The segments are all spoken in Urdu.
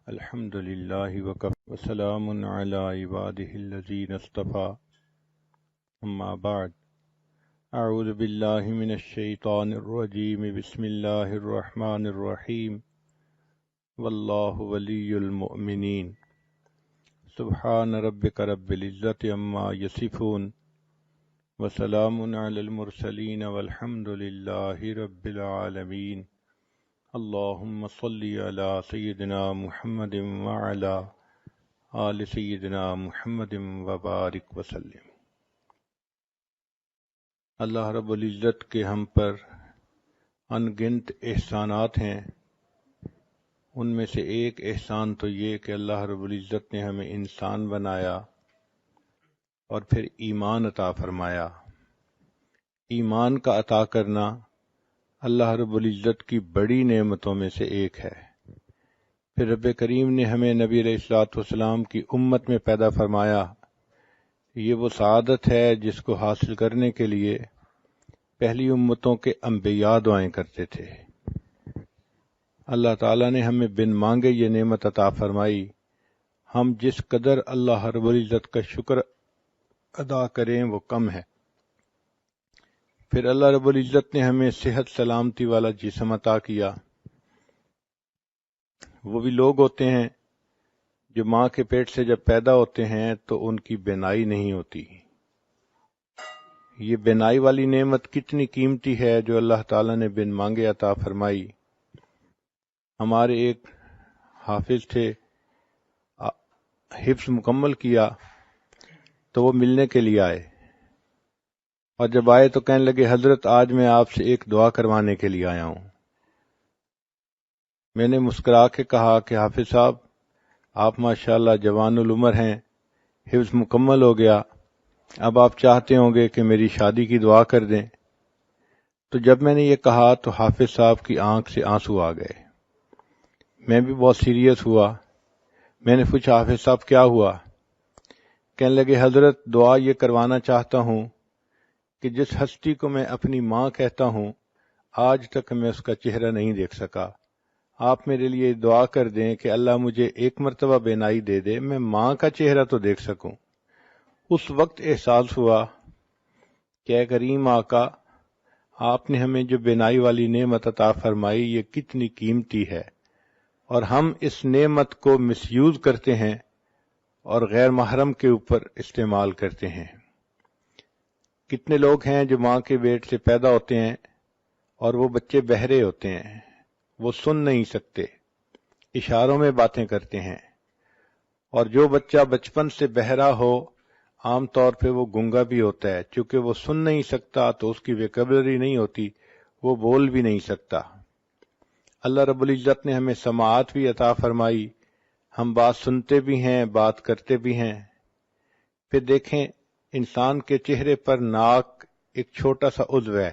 الحمد لله وكفى وسلام على عباده الذين اصطفى أما بعد أعوذ بالله من الشيطان الرجيم بسم الله الرحمن الرحيم والله ولي المؤمنين سبحان ربك رب العزة عما يصفون وسلام على المرسلين والحمد لله رب العالمين اللهم صل على سيدنا محمد وعلى آل سيدنا محمد وبارک وسلم۔ اللہ رب العزت کے ہم پر ان گنت احسانات ہیں، ان میں سے ایک احسان تو یہ کہ اللہ رب العزت نے ہمیں انسان بنایا اور پھر ایمان عطا فرمایا۔ ایمان کا عطا کرنا اللہ رب العزت کی بڑی نعمتوں میں سے ایک ہے۔ پھر رب کریم نے ہمیں نبی علیہ الصلوۃ والسلام کی امت میں پیدا فرمایا۔ یہ وہ سعادت ہے جس کو حاصل کرنے کے لیے پہلی امتوں کے انبیاء دعائیں کرتے تھے۔ اللہ تعالیٰ نے ہمیں بن مانگے یہ نعمت عطا فرمائی۔ ہم جس قدر اللہ رب العزت کا شکر ادا کریں وہ کم ہے۔ پھر اللہ رب العزت نے ہمیں صحت سلامتی والا جسم عطا کیا۔ وہ بھی لوگ ہوتے ہیں جو ماں کے پیٹ سے جب پیدا ہوتے ہیں تو ان کی بینائی نہیں ہوتی۔ یہ بینائی والی نعمت کتنی قیمتی ہے جو اللہ تعالیٰ نے بن مانگے عطا فرمائی۔ ہمارے ایک حافظ تھے، حفظ مکمل کیا تو وہ ملنے کے لیے آئے، اور جب آئے تو کہنے لگے حضرت آج میں آپ سے ایک دعا کروانے کے لیے آیا ہوں۔ میں نے مسکرا کے کہا کہ حافظ صاحب آپ ماشاءاللہ جوان العمر ہیں، حفظ مکمل ہو گیا، اب آپ چاہتے ہوں گے کہ میری شادی کی دعا کر دیں۔ تو جب میں نے یہ کہا تو حافظ صاحب کی آنکھ سے آنسو آ گئے۔ میں بھی بہت سیریس ہوا۔ میں نے پوچھا حافظ صاحب کیا ہوا؟ کہنے لگے حضرت دعا یہ کروانا چاہتا ہوں کہ جس ہستی کو میں اپنی ماں کہتا ہوں آج تک میں اس کا چہرہ نہیں دیکھ سکا، آپ میرے لیے دعا کر دیں کہ اللہ مجھے ایک مرتبہ بینائی دے دے، میں ماں کا چہرہ تو دیکھ سکوں۔ اس وقت احساس ہوا کہ اے کریم آقا، آپ نے ہمیں جو بینائی والی نعمت عطا فرمائی یہ کتنی قیمتی ہے، اور ہم اس نعمت کو مس یوز کرتے ہیں اور غیر محرم کے اوپر استعمال کرتے ہیں۔ کتنے لوگ ہیں جو ماں کے پیٹ سے پیدا ہوتے ہیں اور وہ بچے بہرے ہوتے ہیں، وہ سن نہیں سکتے، اشاروں میں باتیں کرتے ہیں، اور جو بچہ بچپن سے بہرا ہو عام طور پہ وہ گنگا بھی ہوتا ہے، چونکہ وہ سن نہیں سکتا تو اس کی ویکیبلری نہیں ہوتی، وہ بول بھی نہیں سکتا۔ اللہ رب العزت نے ہمیں سماعت بھی عطا فرمائی، ہم بات سنتے بھی ہیں، بات کرتے بھی ہیں۔ پھر دیکھیں انسان کے چہرے پر ناک ایک چھوٹا سا عضو ہے،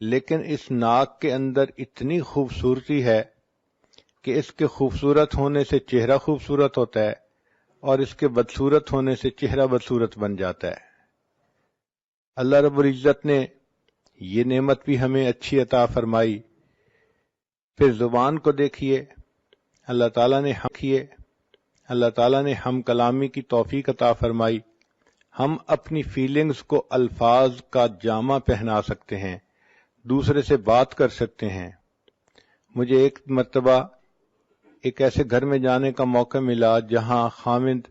لیکن اس ناک کے اندر اتنی خوبصورتی ہے کہ اس کے خوبصورت ہونے سے چہرہ خوبصورت ہوتا ہے اور اس کے بدصورت ہونے سے چہرہ بدصورت بن جاتا ہے۔ اللہ رب العزت نے یہ نعمت بھی ہمیں اچھی عطا فرمائی۔ پھر زبان کو دیکھیے، اللہ تعالیٰ نے ہم کلامی کی توفیق عطا فرمائی۔ ہم اپنی فیلنگز کو الفاظ کا جامہ پہنا سکتے ہیں، دوسرے سے بات کر سکتے ہیں۔ مجھے ایک مرتبہ ایک ایسے گھر میں جانے کا موقع ملا جہاں خاوند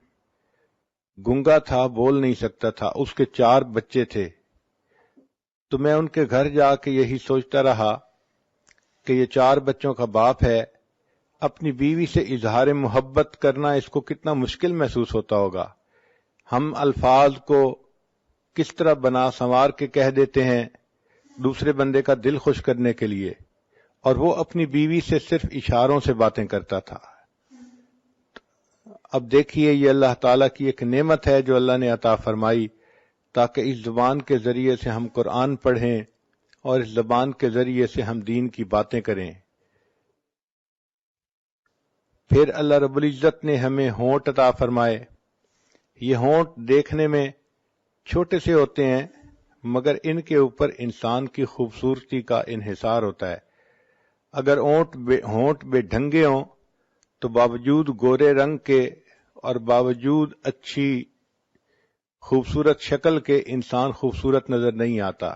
گنگا تھا، بول نہیں سکتا تھا، اس کے 4 بچے تھے۔ تو میں ان کے گھر جا کے یہی سوچتا رہا کہ یہ 4 بچوں کا باپ ہے، اپنی بیوی سے اظہار محبت کرنا اس کو کتنا مشکل محسوس ہوتا ہوگا۔ ہم الفاظ کو کس طرح بنا سنوار کے کہہ دیتے ہیں دوسرے بندے کا دل خوش کرنے کے لیے، اور وہ اپنی بیوی سے صرف اشاروں سے باتیں کرتا تھا۔ اب دیکھیے یہ اللہ تعالیٰ کی ایک نعمت ہے جو اللہ نے عطا فرمائی تاکہ اس زبان کے ذریعے سے ہم قرآن پڑھیں اور اس زبان کے ذریعے سے ہم دین کی باتیں کریں۔ پھر اللہ رب العزت نے ہمیں ہونٹ عطا فرمائے۔ یہ ہونٹ دیکھنے میں چھوٹے سے ہوتے ہیں مگر ان کے اوپر انسان کی خوبصورتی کا انحصار ہوتا ہے۔ اگر ہونٹ بے ڈھنگے ہوں تو باوجود گورے رنگ کے اور باوجود اچھی خوبصورت شکل کے انسان خوبصورت نظر نہیں آتا۔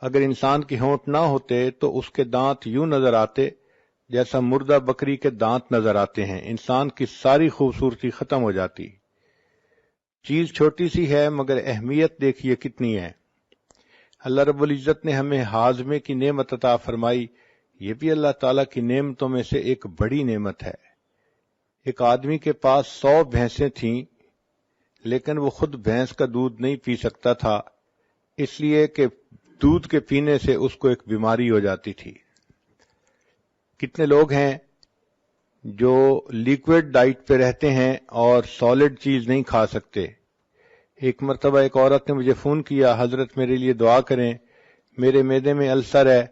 اگر انسان کے ہونٹ نہ ہوتے تو اس کے دانت یوں نظر آتے جیسا مردہ بکری کے دانت نظر آتے ہیں، انسان کی ساری خوبصورتی ختم ہو جاتی۔ چیز چھوٹی سی ہے مگر اہمیت دیکھیے کتنی ہے۔ اللہ رب العزت نے ہمیں ہاضمے کی نعمت عطا فرمائی، یہ بھی اللہ تعالیٰ کی نعمتوں میں سے ایک بڑی نعمت ہے۔ ایک آدمی کے پاس 100 بھینسیں تھیں لیکن وہ خود بھینس کا دودھ نہیں پی سکتا تھا، اس لیے کہ دودھ کے پینے سے اس کو ایک بیماری ہو جاتی تھی۔ کتنے لوگ ہیں جو لیکوڈ ڈائٹ پہ رہتے ہیں اور سالڈ چیز نہیں کھا سکتے۔ ایک مرتبہ ایک عورت نے مجھے فون کیا، حضرت میرے لیے دعا کریں، میرے معدے میں السر ہے،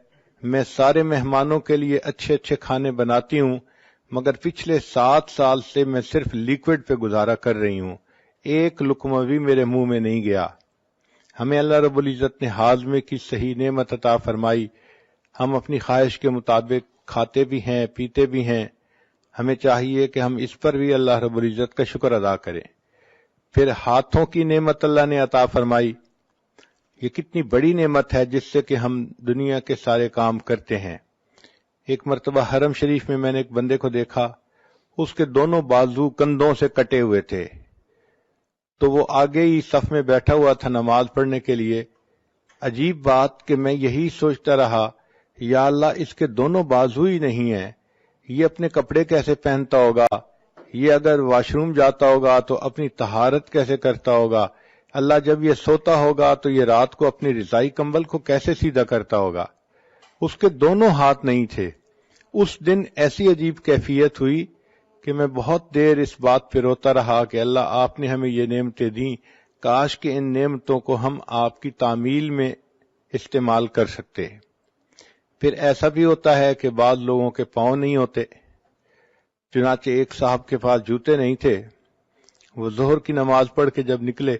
میں سارے مہمانوں کے لیے اچھے اچھے کھانے بناتی ہوں مگر پچھلے 7 سال سے میں صرف لیکوڈ پہ گزارا کر رہی ہوں، ایک لقمہ بھی میرے منہ میں نہیں گیا۔ ہمیں اللہ رب العزت نے ہاضمے کی صحیح نعمت عطا فرمائی، ہم اپنی خواہش کے مطابق کھاتے بھی ہیں پیتے بھی ہیں، ہمیں چاہیے کہ ہم اس پر بھی اللہ رب العزت کا شکر ادا کریں۔ پھر ہاتھوں کی نعمت اللہ نے عطا فرمائی، یہ کتنی بڑی نعمت ہے جس سے کہ ہم دنیا کے سارے کام کرتے ہیں۔ ایک مرتبہ حرم شریف میں نے ایک بندے کو دیکھا، اس کے دونوں بازو کندھوں سے کٹے ہوئے تھے، تو وہ آگے ہی صف میں بیٹھا ہوا تھا نماز پڑھنے کے لیے۔ عجیب بات کہ میں یہی سوچتا رہا، یا اللہ اس کے دونوں بازو ہی نہیں ہیں، یہ اپنے کپڑے کیسے پہنتا ہوگا، یہ اگر واش روم جاتا ہوگا تو اپنی طہارت کیسے کرتا ہوگا، اللہ جب یہ سوتا ہوگا تو یہ رات کو اپنی رضائی کمبل کو کیسے سیدھا کرتا ہوگا۔ اس کے دونوں ہاتھ نہیں تھے۔ اس دن ایسی عجیب کیفیت ہوئی کہ میں بہت دیر اس بات پہ روتا رہا کہ اللہ آپ نے ہمیں یہ نعمتیں دیں، کاش کہ ان نعمتوں کو ہم آپ کی تعمیل میں استعمال کر سکتے۔ پھر ایسا بھی ہوتا ہے کہ بعض لوگوں کے پاؤں نہیں ہوتے، چنانچہ ایک صاحب کے پاس جوتے نہیں تھے، وہ ظہر کی نماز پڑھ کے جب نکلے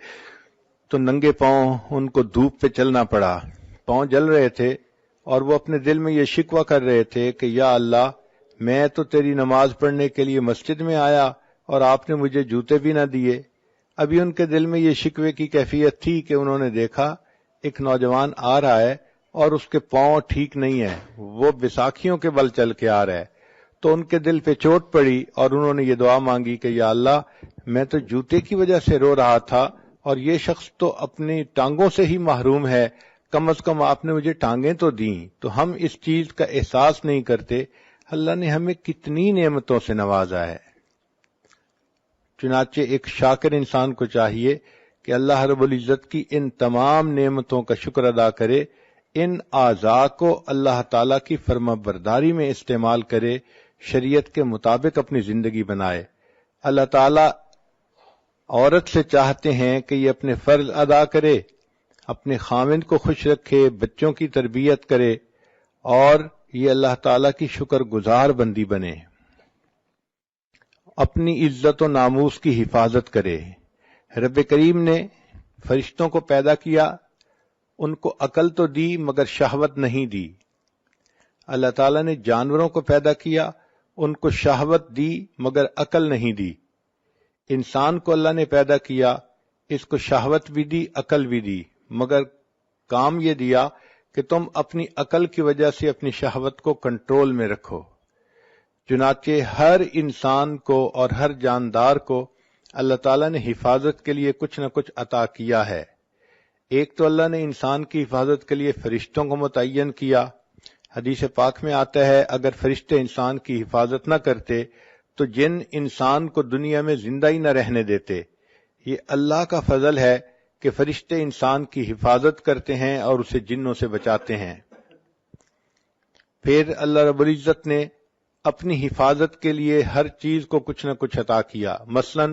تو ننگے پاؤں ان کو دھوپ پہ چلنا پڑا، پاؤں جل رہے تھے اور وہ اپنے دل میں یہ شکوہ کر رہے تھے کہ یا اللہ میں تو تیری نماز پڑھنے کے لیے مسجد میں آیا اور آپ نے مجھے جوتے بھی نہ دیے۔ ابھی ان کے دل میں یہ شکوے کی کیفیت تھی کہ انہوں نے دیکھا ایک نوجوان آ رہا ہے اور اس کے پاؤں ٹھیک نہیں ہیں، وہ بیساکھیوں کے بل چل کے آ رہا ہے، تو ان کے دل پہ چوٹ پڑی اور انہوں نے یہ دعا مانگی کہ یا اللہ میں تو جوتے کی وجہ سے رو رہا تھا اور یہ شخص تو اپنی ٹانگوں سے ہی محروم ہے، کم از کم آپ نے مجھے ٹانگیں تو دیں۔ تو ہم اس چیز کا احساس نہیں کرتے اللہ نے ہمیں کتنی نعمتوں سے نوازا ہے۔ چنانچہ ایک شاکر انسان کو چاہیے کہ اللہ رب العزت کی ان تمام نعمتوں کا شکر ادا کرے، ان اعضاء کو اللہ تعالیٰ کی فرما برداری میں استعمال کرے، شریعت کے مطابق اپنی زندگی بنائے۔ اللہ تعالیٰ عورت سے چاہتے ہیں کہ یہ اپنے فرض ادا کرے، اپنے خاوند کو خوش رکھے، بچوں کی تربیت کرے اور یہ اللہ تعالیٰ کی شکر گزار بندی بنے، اپنی عزت و ناموس کی حفاظت کرے۔ رب کریم نے فرشتوں کو پیدا کیا، ان کو عقل تو دی مگر شہوت نہیں دی۔ اللہ تعالیٰ نے جانوروں کو پیدا کیا، ان کو شہوت دی مگر عقل نہیں دی۔ انسان کو اللہ نے پیدا کیا، اس کو شہوت بھی دی عقل بھی دی، مگر کام یہ دیا کہ تم اپنی عقل کی وجہ سے اپنی شہوت کو کنٹرول میں رکھو۔ چنانچہ ہر انسان کو اور ہر جاندار کو اللہ تعالیٰ نے حفاظت کے لیے کچھ نہ کچھ عطا کیا ہے۔ ایک تو اللہ نے انسان کی حفاظت کے لیے فرشتوں کو متعین کیا۔ حدیث پاک میں آتا ہے اگر فرشتے انسان کی حفاظت نہ کرتے تو جن انسان کو دنیا میں زندہ ہی نہ رہنے دیتے۔ یہ اللہ کا فضل ہے کہ فرشتے انسان کی حفاظت کرتے ہیں اور اسے جنوں سے بچاتے ہیں۔ پھر اللہ رب العزت نے اپنی حفاظت کے لیے ہر چیز کو کچھ نہ کچھ عطا کیا۔ مثلا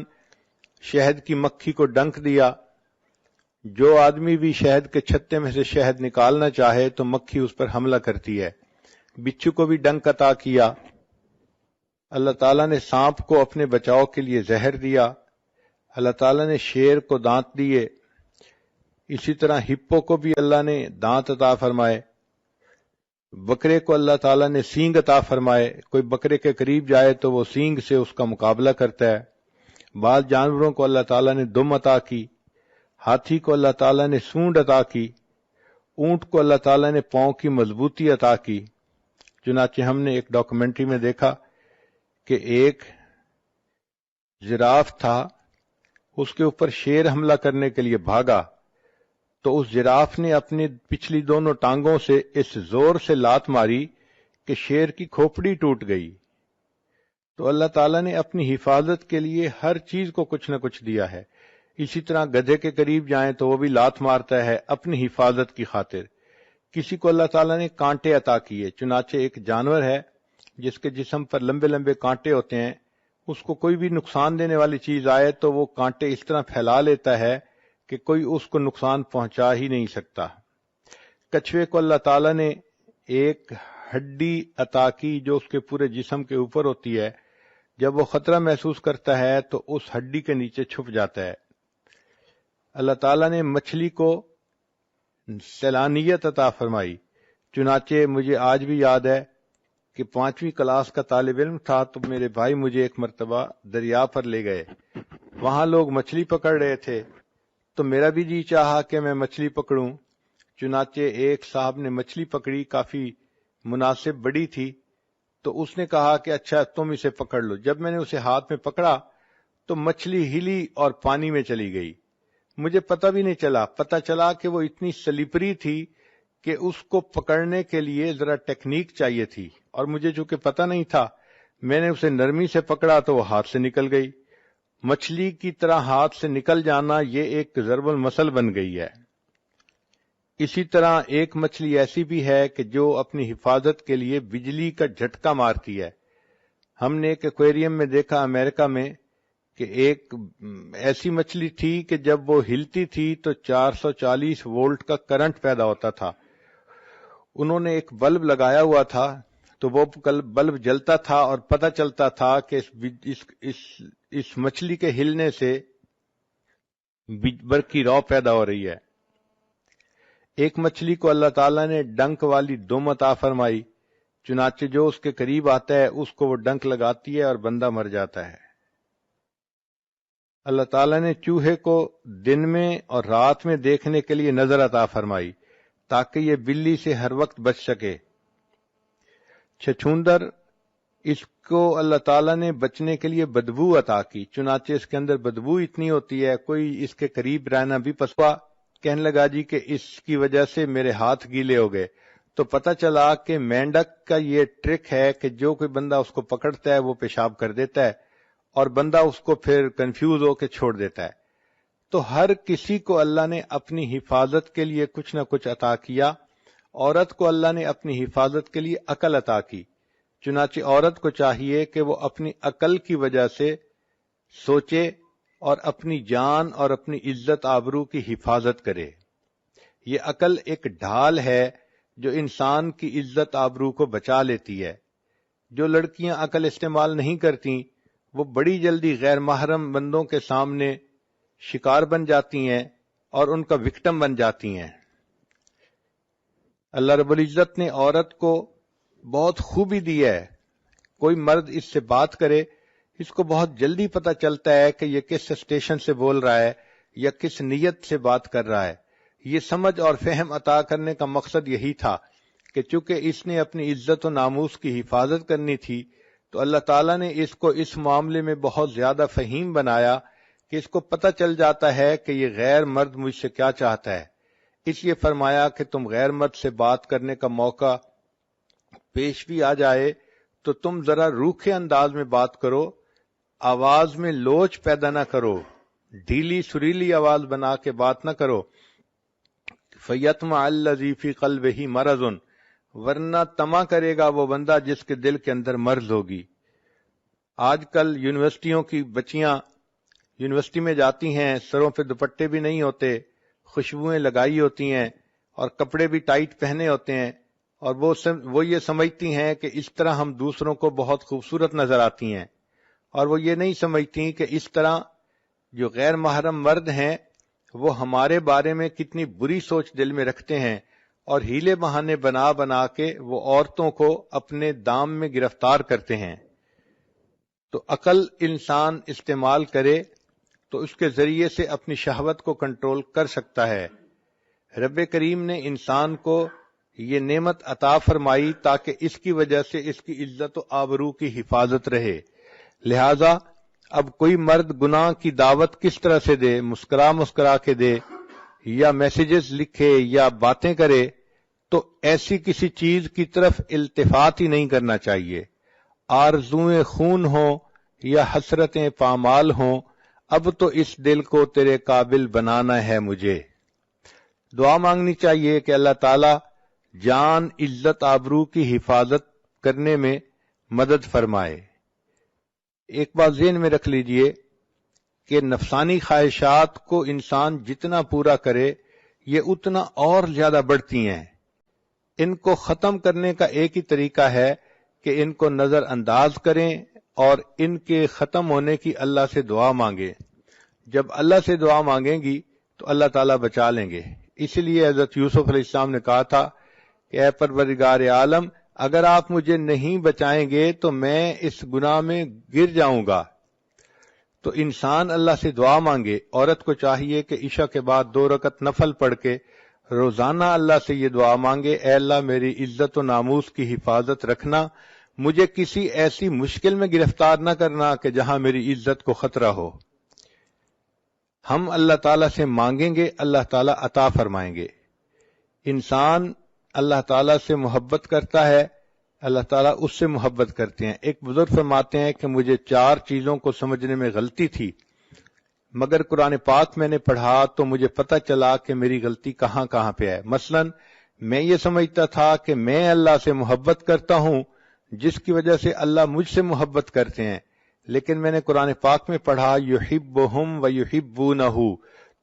شہد کی مکھی کو ڈنک دیا، جو آدمی بھی شہد کے چھتے میں سے شہد نکالنا چاہے تو مکھی اس پر حملہ کرتی ہے۔ بچھو کو بھی ڈنک عطا کیا۔ اللہ تعالیٰ نے سانپ کو اپنے بچاؤ کے لیے زہر دیا۔ اللہ تعالیٰ نے شیر کو دانت دیے، اسی طرح ہپو کو بھی اللہ نے دانت عطا فرمائے۔ بکرے کو اللہ تعالیٰ نے سینگ عطا فرمائے، کوئی بکرے کے قریب جائے تو وہ سینگ سے اس کا مقابلہ کرتا ہے۔ بعض جانوروں کو اللہ تعالیٰ نے دم عطا کی، ہاتھی کو اللہ تعالیٰ نے سونڈ عطا کی، اونٹ کو اللہ تعالیٰ نے پاؤں کی مضبوطی عطا کی۔ چنانچہ ہم نے ایک ڈاکومنٹری میں دیکھا کہ ایک جراف تھا، اس کے اوپر شیر حملہ کرنے کے لیے بھاگا تو اس جراف نے اپنی پچھلی دونوں ٹانگوں سے اس زور سے لات ماری کہ شیر کی کھوپڑی ٹوٹ گئی۔ تو اللہ تعالیٰ نے اپنی حفاظت کے لیے ہر چیز کو کچھ نہ کچھ دیا ہے۔ اسی طرح گدھے کے قریب جائیں تو وہ بھی لات مارتا ہے اپنی حفاظت کی خاطر۔ کسی کو اللہ تعالیٰ نے کانٹے عطا کیے، چنانچہ ایک جانور ہے جس کے جسم پر لمبے لمبے کانٹے ہوتے ہیں، اس کو کوئی بھی نقصان دینے والی چیز آئے تو وہ کانٹے اس طرح پھیلا لیتا ہے کہ کوئی اس کو نقصان پہنچا ہی نہیں سکتا۔ کچھوے کو اللہ تعالیٰ نے ایک ہڈی عطا کی جو اس کے پورے جسم کے اوپر ہوتی ہے، جب وہ خطرہ محسوس کرتا ہے تو اس ہڈی کے نیچے چھپ جاتا ہے۔ اللہ تعالیٰ نے مچھلی کو سیلانیت عطا فرمائی، چنانچہ مجھے آج بھی یاد ہے کہ 5ویں کلاس کا طالب علم تھا تو میرے بھائی مجھے ایک مرتبہ دریا پر لے گئے، وہاں لوگ مچھلی پکڑ رہے تھے تو میرا بھی جی چاہا کہ میں مچھلی پکڑوں۔ چنانچہ ایک صاحب نے مچھلی پکڑی، کافی مناسب بڑی تھی، تو اس نے کہا کہ اچھا تم اسے پکڑ لو۔ جب میں نے اسے ہاتھ میں پکڑا تو مچھلی ہلی اور پانی میں چلی گئی، مجھے پتہ بھی نہیں چلا۔ پتہ چلا کہ وہ اتنی سلیپری تھی کہ اس کو پکڑنے کے لیے ذرا ٹیکنیک چاہیے تھی، اور مجھے چونکہ پتہ نہیں تھا میں نے اسے نرمی سے پکڑا تو وہ ہاتھ سے نکل گئی۔ مچھلی کی طرح ہاتھ سے نکل جانا یہ ایک ضرب المثل بن گئی ہے۔ اسی طرح ایک مچھلی ایسی بھی ہے کہ جو اپنی حفاظت کے لیے بجلی کا جھٹکا مارتی ہے۔ ہم نے ایک ایکویریم میں دیکھا امریکہ میں کہ ایک ایسی مچھلی تھی کہ جب وہ ہلتی تھی تو 440 وولٹ کا کرنٹ پیدا ہوتا تھا۔ انہوں نے ایک بلب لگایا ہوا تھا تو وہ بلب جلتا تھا اور پتہ چلتا تھا کہ اس مچھلی کے ہلنے سے برقی رو پیدا ہو رہی ہے۔ ایک مچھلی کو اللہ تعالیٰ نے ڈنک والی دم عطا فرمائی، چنانچہ جو اس کے قریب آتا ہے اس کو وہ ڈنک لگاتی ہے اور بندہ مر جاتا ہے۔ اللہ تعالیٰ نے چوہے کو دن میں اور رات میں دیکھنے کے لیے نظر عطا فرمائی تاکہ یہ بلی سے ہر وقت بچ سکے۔ چھچھوندر، اس کو اللہ تعالیٰ نے بچنے کے لیے بدبو عطا کی، چنانچہ اس کے اندر بدبو اتنی ہوتی ہے کوئی اس کے قریب رہنا بھی پسوا۔ کہنے لگا جی کہ اس کی وجہ سے میرے ہاتھ گیلے ہو گئے، تو پتہ چلا کہ مینڈک کا یہ ٹرک ہے کہ جو کوئی بندہ اس کو پکڑتا ہے وہ پیشاب کر دیتا ہے اور بندہ اس کو پھر کنفیوز ہو کے چھوڑ دیتا ہے۔ تو ہر کسی کو اللہ نے اپنی حفاظت کے لیے کچھ نہ کچھ عطا کیا۔ عورت کو اللہ نے اپنی حفاظت کے لیے عقل عطا کی، چنانچہ عورت کو چاہیے کہ وہ اپنی عقل کی وجہ سے سوچے اور اپنی جان اور اپنی عزت آبرو کی حفاظت کرے۔ یہ عقل ایک ڈھال ہے جو انسان کی عزت آبرو کو بچا لیتی ہے۔ جو لڑکیاں عقل استعمال نہیں کرتی وہ بڑی جلدی غیر محرم بندوں کے سامنے شکار بن جاتی ہیں اور ان کا وکٹم بن جاتی ہیں۔ اللہ رب العزت نے عورت کو بہت خوبی دی ہے، کوئی مرد اس سے بات کرے اس کو بہت جلدی پتہ چلتا ہے کہ یہ کس اسٹیشن سے بول رہا ہے یا کس نیت سے بات کر رہا ہے۔ یہ سمجھ اور فہم عطا کرنے کا مقصد یہی تھا کہ چونکہ اس نے اپنی عزت و ناموس کی حفاظت کرنی تھی تو اللہ تعالیٰ نے اس کو اس معاملے میں بہت زیادہ فہیم بنایا کہ اس کو پتہ چل جاتا ہے کہ یہ غیر مرد مجھ سے کیا چاہتا ہے۔ اس لیے فرمایا کہ تم غیر مرد سے بات کرنے کا موقع پیش بھی آ جائے تو تم ذرا روکھے انداز میں بات کرو، آواز میں لوچ پیدا نہ کرو، ڈھیلی سریلی آواز بنا کے بات نہ کرو۔ فَيَطْمَعَ الَّذِي فِي قَلْبِهِ مَرَضٌ، ورنہ طمع کرے گا وہ بندہ جس کے دل کے اندر مرض ہوگی۔ آج کل یونیورسٹیوں کی بچیاں یونیورسٹی میں جاتی ہیں، سروں پہ دوپٹے بھی نہیں ہوتے، خوشبوئیں لگائی ہوتی ہیں اور کپڑے بھی ٹائٹ پہنے ہوتے ہیں، اور وہ یہ سمجھتی ہیں کہ اس طرح ہم دوسروں کو بہت خوبصورت نظر آتی ہیں، اور وہ یہ نہیں سمجھتی کہ اس طرح جو غیر محرم مرد ہیں وہ ہمارے بارے میں کتنی بری سوچ دل میں رکھتے ہیں اور ہیلے بہانے بنا بنا کے وہ عورتوں کو اپنے دام میں گرفتار کرتے ہیں۔ تو عقل انسان استعمال کرے تو اس کے ذریعے سے اپنی شہوت کو کنٹرول کر سکتا ہے۔ رب کریم نے انسان کو یہ نعمت عطا فرمائی تاکہ اس کی وجہ سے اس کی عزت و آبرو کی حفاظت رہے۔ لہذا اب کوئی مرد گناہ کی دعوت کس طرح سے دے، مسکرا مسکرا کے دے یا میسیجز لکھے یا باتیں کرے، تو ایسی کسی چیز کی طرف التفات ہی نہیں کرنا چاہیے۔ آرزوئیں خون ہوں یا حسرتیں پامال ہوں، اب تو اس دل کو تیرے قابل بنانا ہے مجھے۔ دعا مانگنی چاہیے کہ اللہ تعالی جان عزت آبرو کی حفاظت کرنے میں مدد فرمائے۔ ایک بات ذہن میں رکھ لیجئے کہ نفسانی خواہشات کو انسان جتنا پورا کرے یہ اتنا اور زیادہ بڑھتی ہیں۔ ان کو ختم کرنے کا ایک ہی طریقہ ہے کہ ان کو نظر انداز کریں اور ان کے ختم ہونے کی اللہ سے دعا مانگیں۔ جب اللہ سے دعا مانگیں گی تو اللہ تعالیٰ بچا لیں گے۔ اسی لیے حضرت یوسف علیہ السلام نے کہا تھا کہ اے پروردگار عالم، اگر آپ مجھے نہیں بچائیں گے تو میں اس گناہ میں گر جاؤں گا۔ تو انسان اللہ سے دعا مانگے۔ عورت کو چاہیے کہ عشاء کے بعد 2 رکعت نفل پڑھ کے روزانہ اللہ سے یہ دعا مانگے، اے اللہ میری عزت و ناموس کی حفاظت رکھنا، مجھے کسی ایسی مشکل میں گرفتار نہ کرنا کہ جہاں میری عزت کو خطرہ ہو۔ ہم اللہ تعالیٰ سے مانگیں گے، اللہ تعالیٰ عطا فرمائیں گے۔ انسان اللہ تعالیٰ سے محبت کرتا ہے، اللہ تعالیٰ اس سے محبت کرتے ہیں۔ ایک بزرگ فرماتے ہیں کہ مجھے 4 چیزوں کو سمجھنے میں غلطی تھی، مگر قرآن پاک میں نے پڑھا تو مجھے پتہ چلا کہ میری غلطی کہاں کہاں پہ ہے۔ مثلا میں یہ سمجھتا تھا کہ میں اللہ سے محبت کرتا ہوں جس کی وجہ سے اللہ مجھ سے محبت کرتے ہیں، لیکن میں نے قرآن پاک میں پڑھا یحبہم ویحبونہ،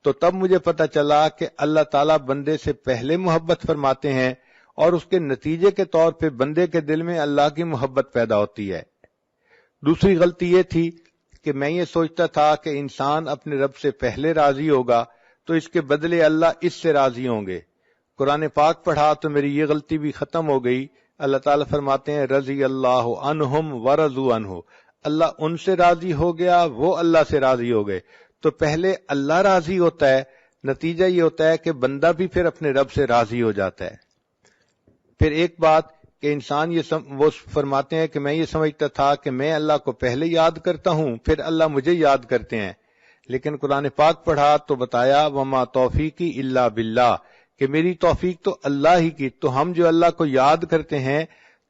تو تب مجھے پتہ چلا کہ اللہ تعالیٰ بندے سے پہلے محبت فرماتے ہیں اور اس کے نتیجے کے طور پہ بندے کے دل میں اللہ کی محبت پیدا ہوتی ہے۔ دوسری غلطی یہ تھی کہ میں یہ سوچتا تھا کہ انسان اپنے رب سے پہلے راضی ہوگا تو اس کے بدلے اللہ اس سے راضی ہوں گے۔ قرآن پاک پڑھا تو میری یہ غلطی بھی ختم ہو گئی۔ اللہ تعالیٰ فرماتے ہیں رضی اللہ عنہم ورضوا عنہ، اللہ ان سے راضی ہو گیا، وہ اللہ سے راضی ہو گئے۔ تو پہلے اللہ راضی ہوتا ہے، نتیجہ یہ ہوتا ہے کہ بندہ بھی پھر اپنے رب سے راضی ہو جاتا ہے۔ پھر ایک بات کہ انسان وہ فرماتے ہیں کہ میں یہ سمجھتا تھا کہ میں اللہ کو پہلے یاد کرتا ہوں پھر اللہ مجھے یاد کرتے ہیں، لیکن قرآن پاک پڑھا تو بتایا وما توفیقی الا باللہ، کہ میری توفیق تو اللہ ہی کی۔ تو ہم جو اللہ کو یاد کرتے ہیں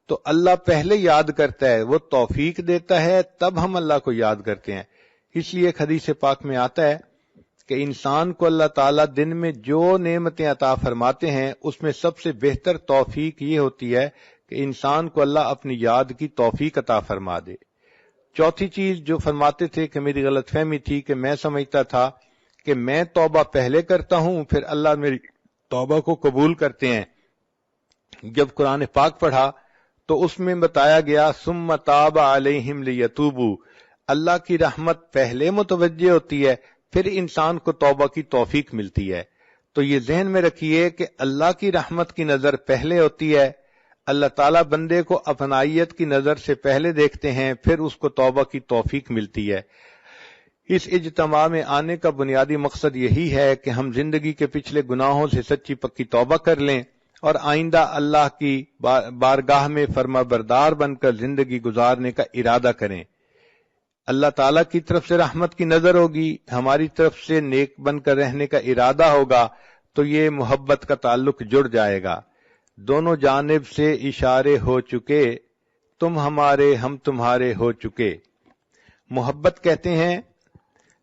تو اللہ پہلے یاد کرتا ہے، وہ توفیق دیتا ہے، تب ہم اللہ کو یاد کرتے ہیں۔ اس لیے ایک حدیث پاک میں آتا ہے کہ انسان کو اللہ تعالیٰ دن میں جو نعمتیں عطا فرماتے ہیں اس میں سب سے بہتر توفیق یہ ہوتی ہے کہ انسان کو اللہ اپنی یاد کی توفیق عطا فرما دے۔ چوتھی چیز جو فرماتے تھے کہ میری غلط فہمی تھی کہ میں سمجھتا تھا کہ میں توبہ پہلے کرتا ہوں پھر اللہ میری توبہ کو قبول کرتے ہیں۔ جب قرآن پاک پڑھا تو اس میں بتایا گیا ثم تاب علیہم لیتوبوا، اللہ کی رحمت پہلے متوجہ ہوتی ہے پھر انسان کو توبہ کی توفیق ملتی ہے۔ تو یہ ذہن میں رکھیے کہ اللہ کی رحمت کی نظر پہلے ہوتی ہے، اللہ تعالیٰ بندے کو اپنائیت کی نظر سے پہلے دیکھتے ہیں پھر اس کو توبہ کی توفیق ملتی ہے۔ اس اجتماع میں آنے کا بنیادی مقصد یہی ہے کہ ہم زندگی کے پچھلے گناہوں سے سچی پکی توبہ کر لیں اور آئندہ اللہ کی بارگاہ میں فرما بردار بن کر زندگی گزارنے کا ارادہ کریں۔ اللہ تعالیٰ کی طرف سے رحمت کی نظر ہوگی، ہماری طرف سے نیک بن کر رہنے کا ارادہ ہوگا، تو یہ محبت کا تعلق جڑ جائے گا۔ دونوں جانب سے اشارے ہو چکے، تم ہمارے ہم تمہارے ہو چکے۔ محبت کہتے ہیں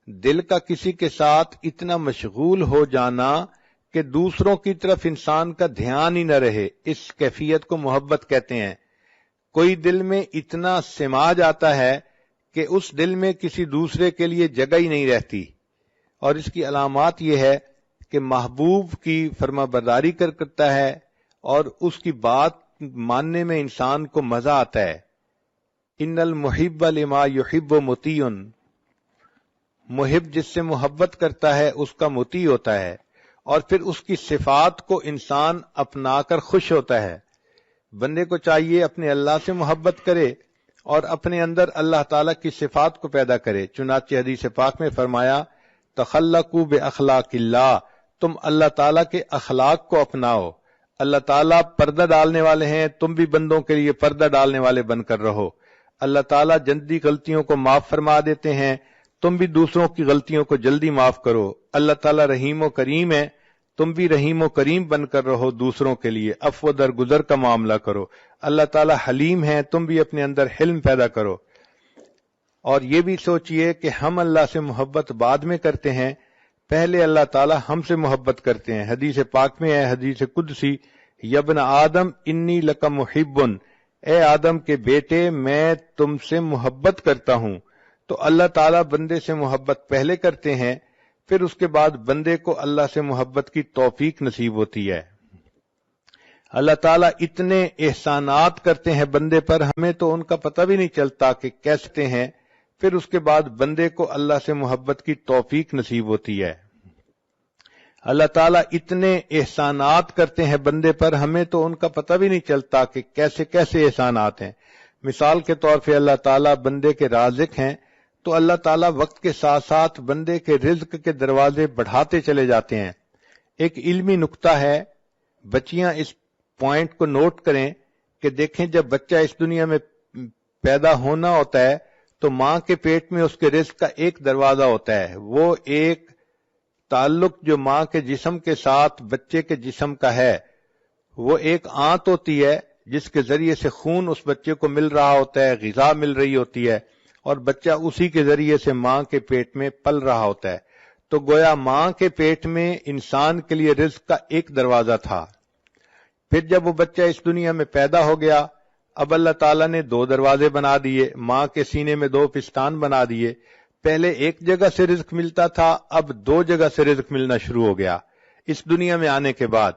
دل کا کسی کے ساتھ اتنا مشغول ہو جانا کہ دوسروں کی طرف انسان کا دھیان ہی نہ رہے، اس کیفیت کو محبت کہتے ہیں۔ کوئی دل میں اتنا سما جاتا ہے کہ اس دل میں کسی دوسرے کے لیے جگہ ہی نہیں رہتی، اور اس کی علامات یہ ہے کہ محبوب کی فرما برداری کرتا ہے اور اس کی بات ماننے میں انسان کو مزہ آتا ہے۔ ان المحب لما یحب مطیع، محب جس سے محبت کرتا ہے اس کا مطیع ہوتا ہے، اور پھر اس کی صفات کو انسان اپنا کر خوش ہوتا ہے۔ بندے کو چاہیے اپنے اللہ سے محبت کرے اور اپنے اندر اللہ تعالیٰ کی صفات کو پیدا کرے۔ چنانچہ حدیث پاک میں فرمایا تخلقوا باخلاق اللہ، تم اللہ تعالیٰ کے اخلاق کو اپناؤ۔ اللہ تعالیٰ پردہ ڈالنے والے ہیں، تم بھی بندوں کے لیے پردہ ڈالنے والے بن کر رہو۔ اللہ تعالیٰ جلدی غلطیوں کو معاف فرما دیتے ہیں، تم بھی دوسروں کی غلطیوں کو جلدی معاف کرو۔ اللہ تعالیٰ رحیم و کریم ہے، تم بھی رحیم و کریم بن کر رہو، دوسروں کے لیے عفو درگزر کا معاملہ کرو۔ اللہ تعالیٰ حلیم ہے، تم بھی اپنے اندر حلم پیدا کرو۔ اور یہ بھی سوچئے کہ ہم اللہ سے محبت بعد میں کرتے ہیں، پہلے اللہ تعالیٰ ہم سے محبت کرتے ہیں۔ حدیث پاک میں ہے، حدیث قدسی، یا ابن آدم انی لک محب، اے آدم کے بیٹے میں تم سے محبت کرتا ہوں۔ تو اللہ تعالیٰ بندے سے محبت پہلے کرتے ہیں، پھر اس کے بعد بندے کو اللہ سے محبت کی توفیق نصیب ہوتی ہے۔ اللہ تعالیٰ اتنے احسانات کرتے ہیں بندے پر، ہمیں تو ان کا پتہ بھی نہیں چلتا کہ کیسے ہیں، پھر اس کے بعد بندے کو اللہ سے محبت کی توفیق نصیب ہوتی ہے۔ اللہ تعالیٰ اتنے احسانات کرتے ہیں بندے پر، ہمیں تو ان کا پتہ بھی نہیں چلتا کہ کیسے کیسے احسانات ہیں۔ مثال کے طور پہ اللہ تعالیٰ بندے کے رازق ہیں، تو اللہ تعالیٰ وقت کے ساتھ ساتھ بندے کے رزق کے دروازے بڑھاتے چلے جاتے ہیں۔ ایک علمی نکتہ ہے، بچیاں اس پوائنٹ کو نوٹ کریں کہ دیکھیں جب بچہ اس دنیا میں پیدا ہونا ہوتا ہے تو ماں کے پیٹ میں اس کے رزق کا ایک دروازہ ہوتا ہے، وہ ایک تعلق جو ماں کے جسم کے ساتھ بچے کے جسم کا ہے، وہ ایک آنت ہوتی ہے جس کے ذریعے سے خون اس بچے کو مل رہا ہوتا ہے، غذا مل رہی ہوتی ہے، اور بچہ اسی کے ذریعے سے ماں کے پیٹ میں پل رہا ہوتا ہے۔ تو گویا ماں کے پیٹ میں انسان کے لیے رزق کا ایک دروازہ تھا۔ پھر جب وہ بچہ اس دنیا میں پیدا ہو گیا، اب اللہ تعالیٰ نے دو دروازے بنا دیے، ماں کے سینے میں دو پستان بنا دیے۔ پہلے ایک جگہ سے رزق ملتا تھا، اب دو جگہ سے رزق ملنا شروع ہو گیا اس دنیا میں آنے کے بعد۔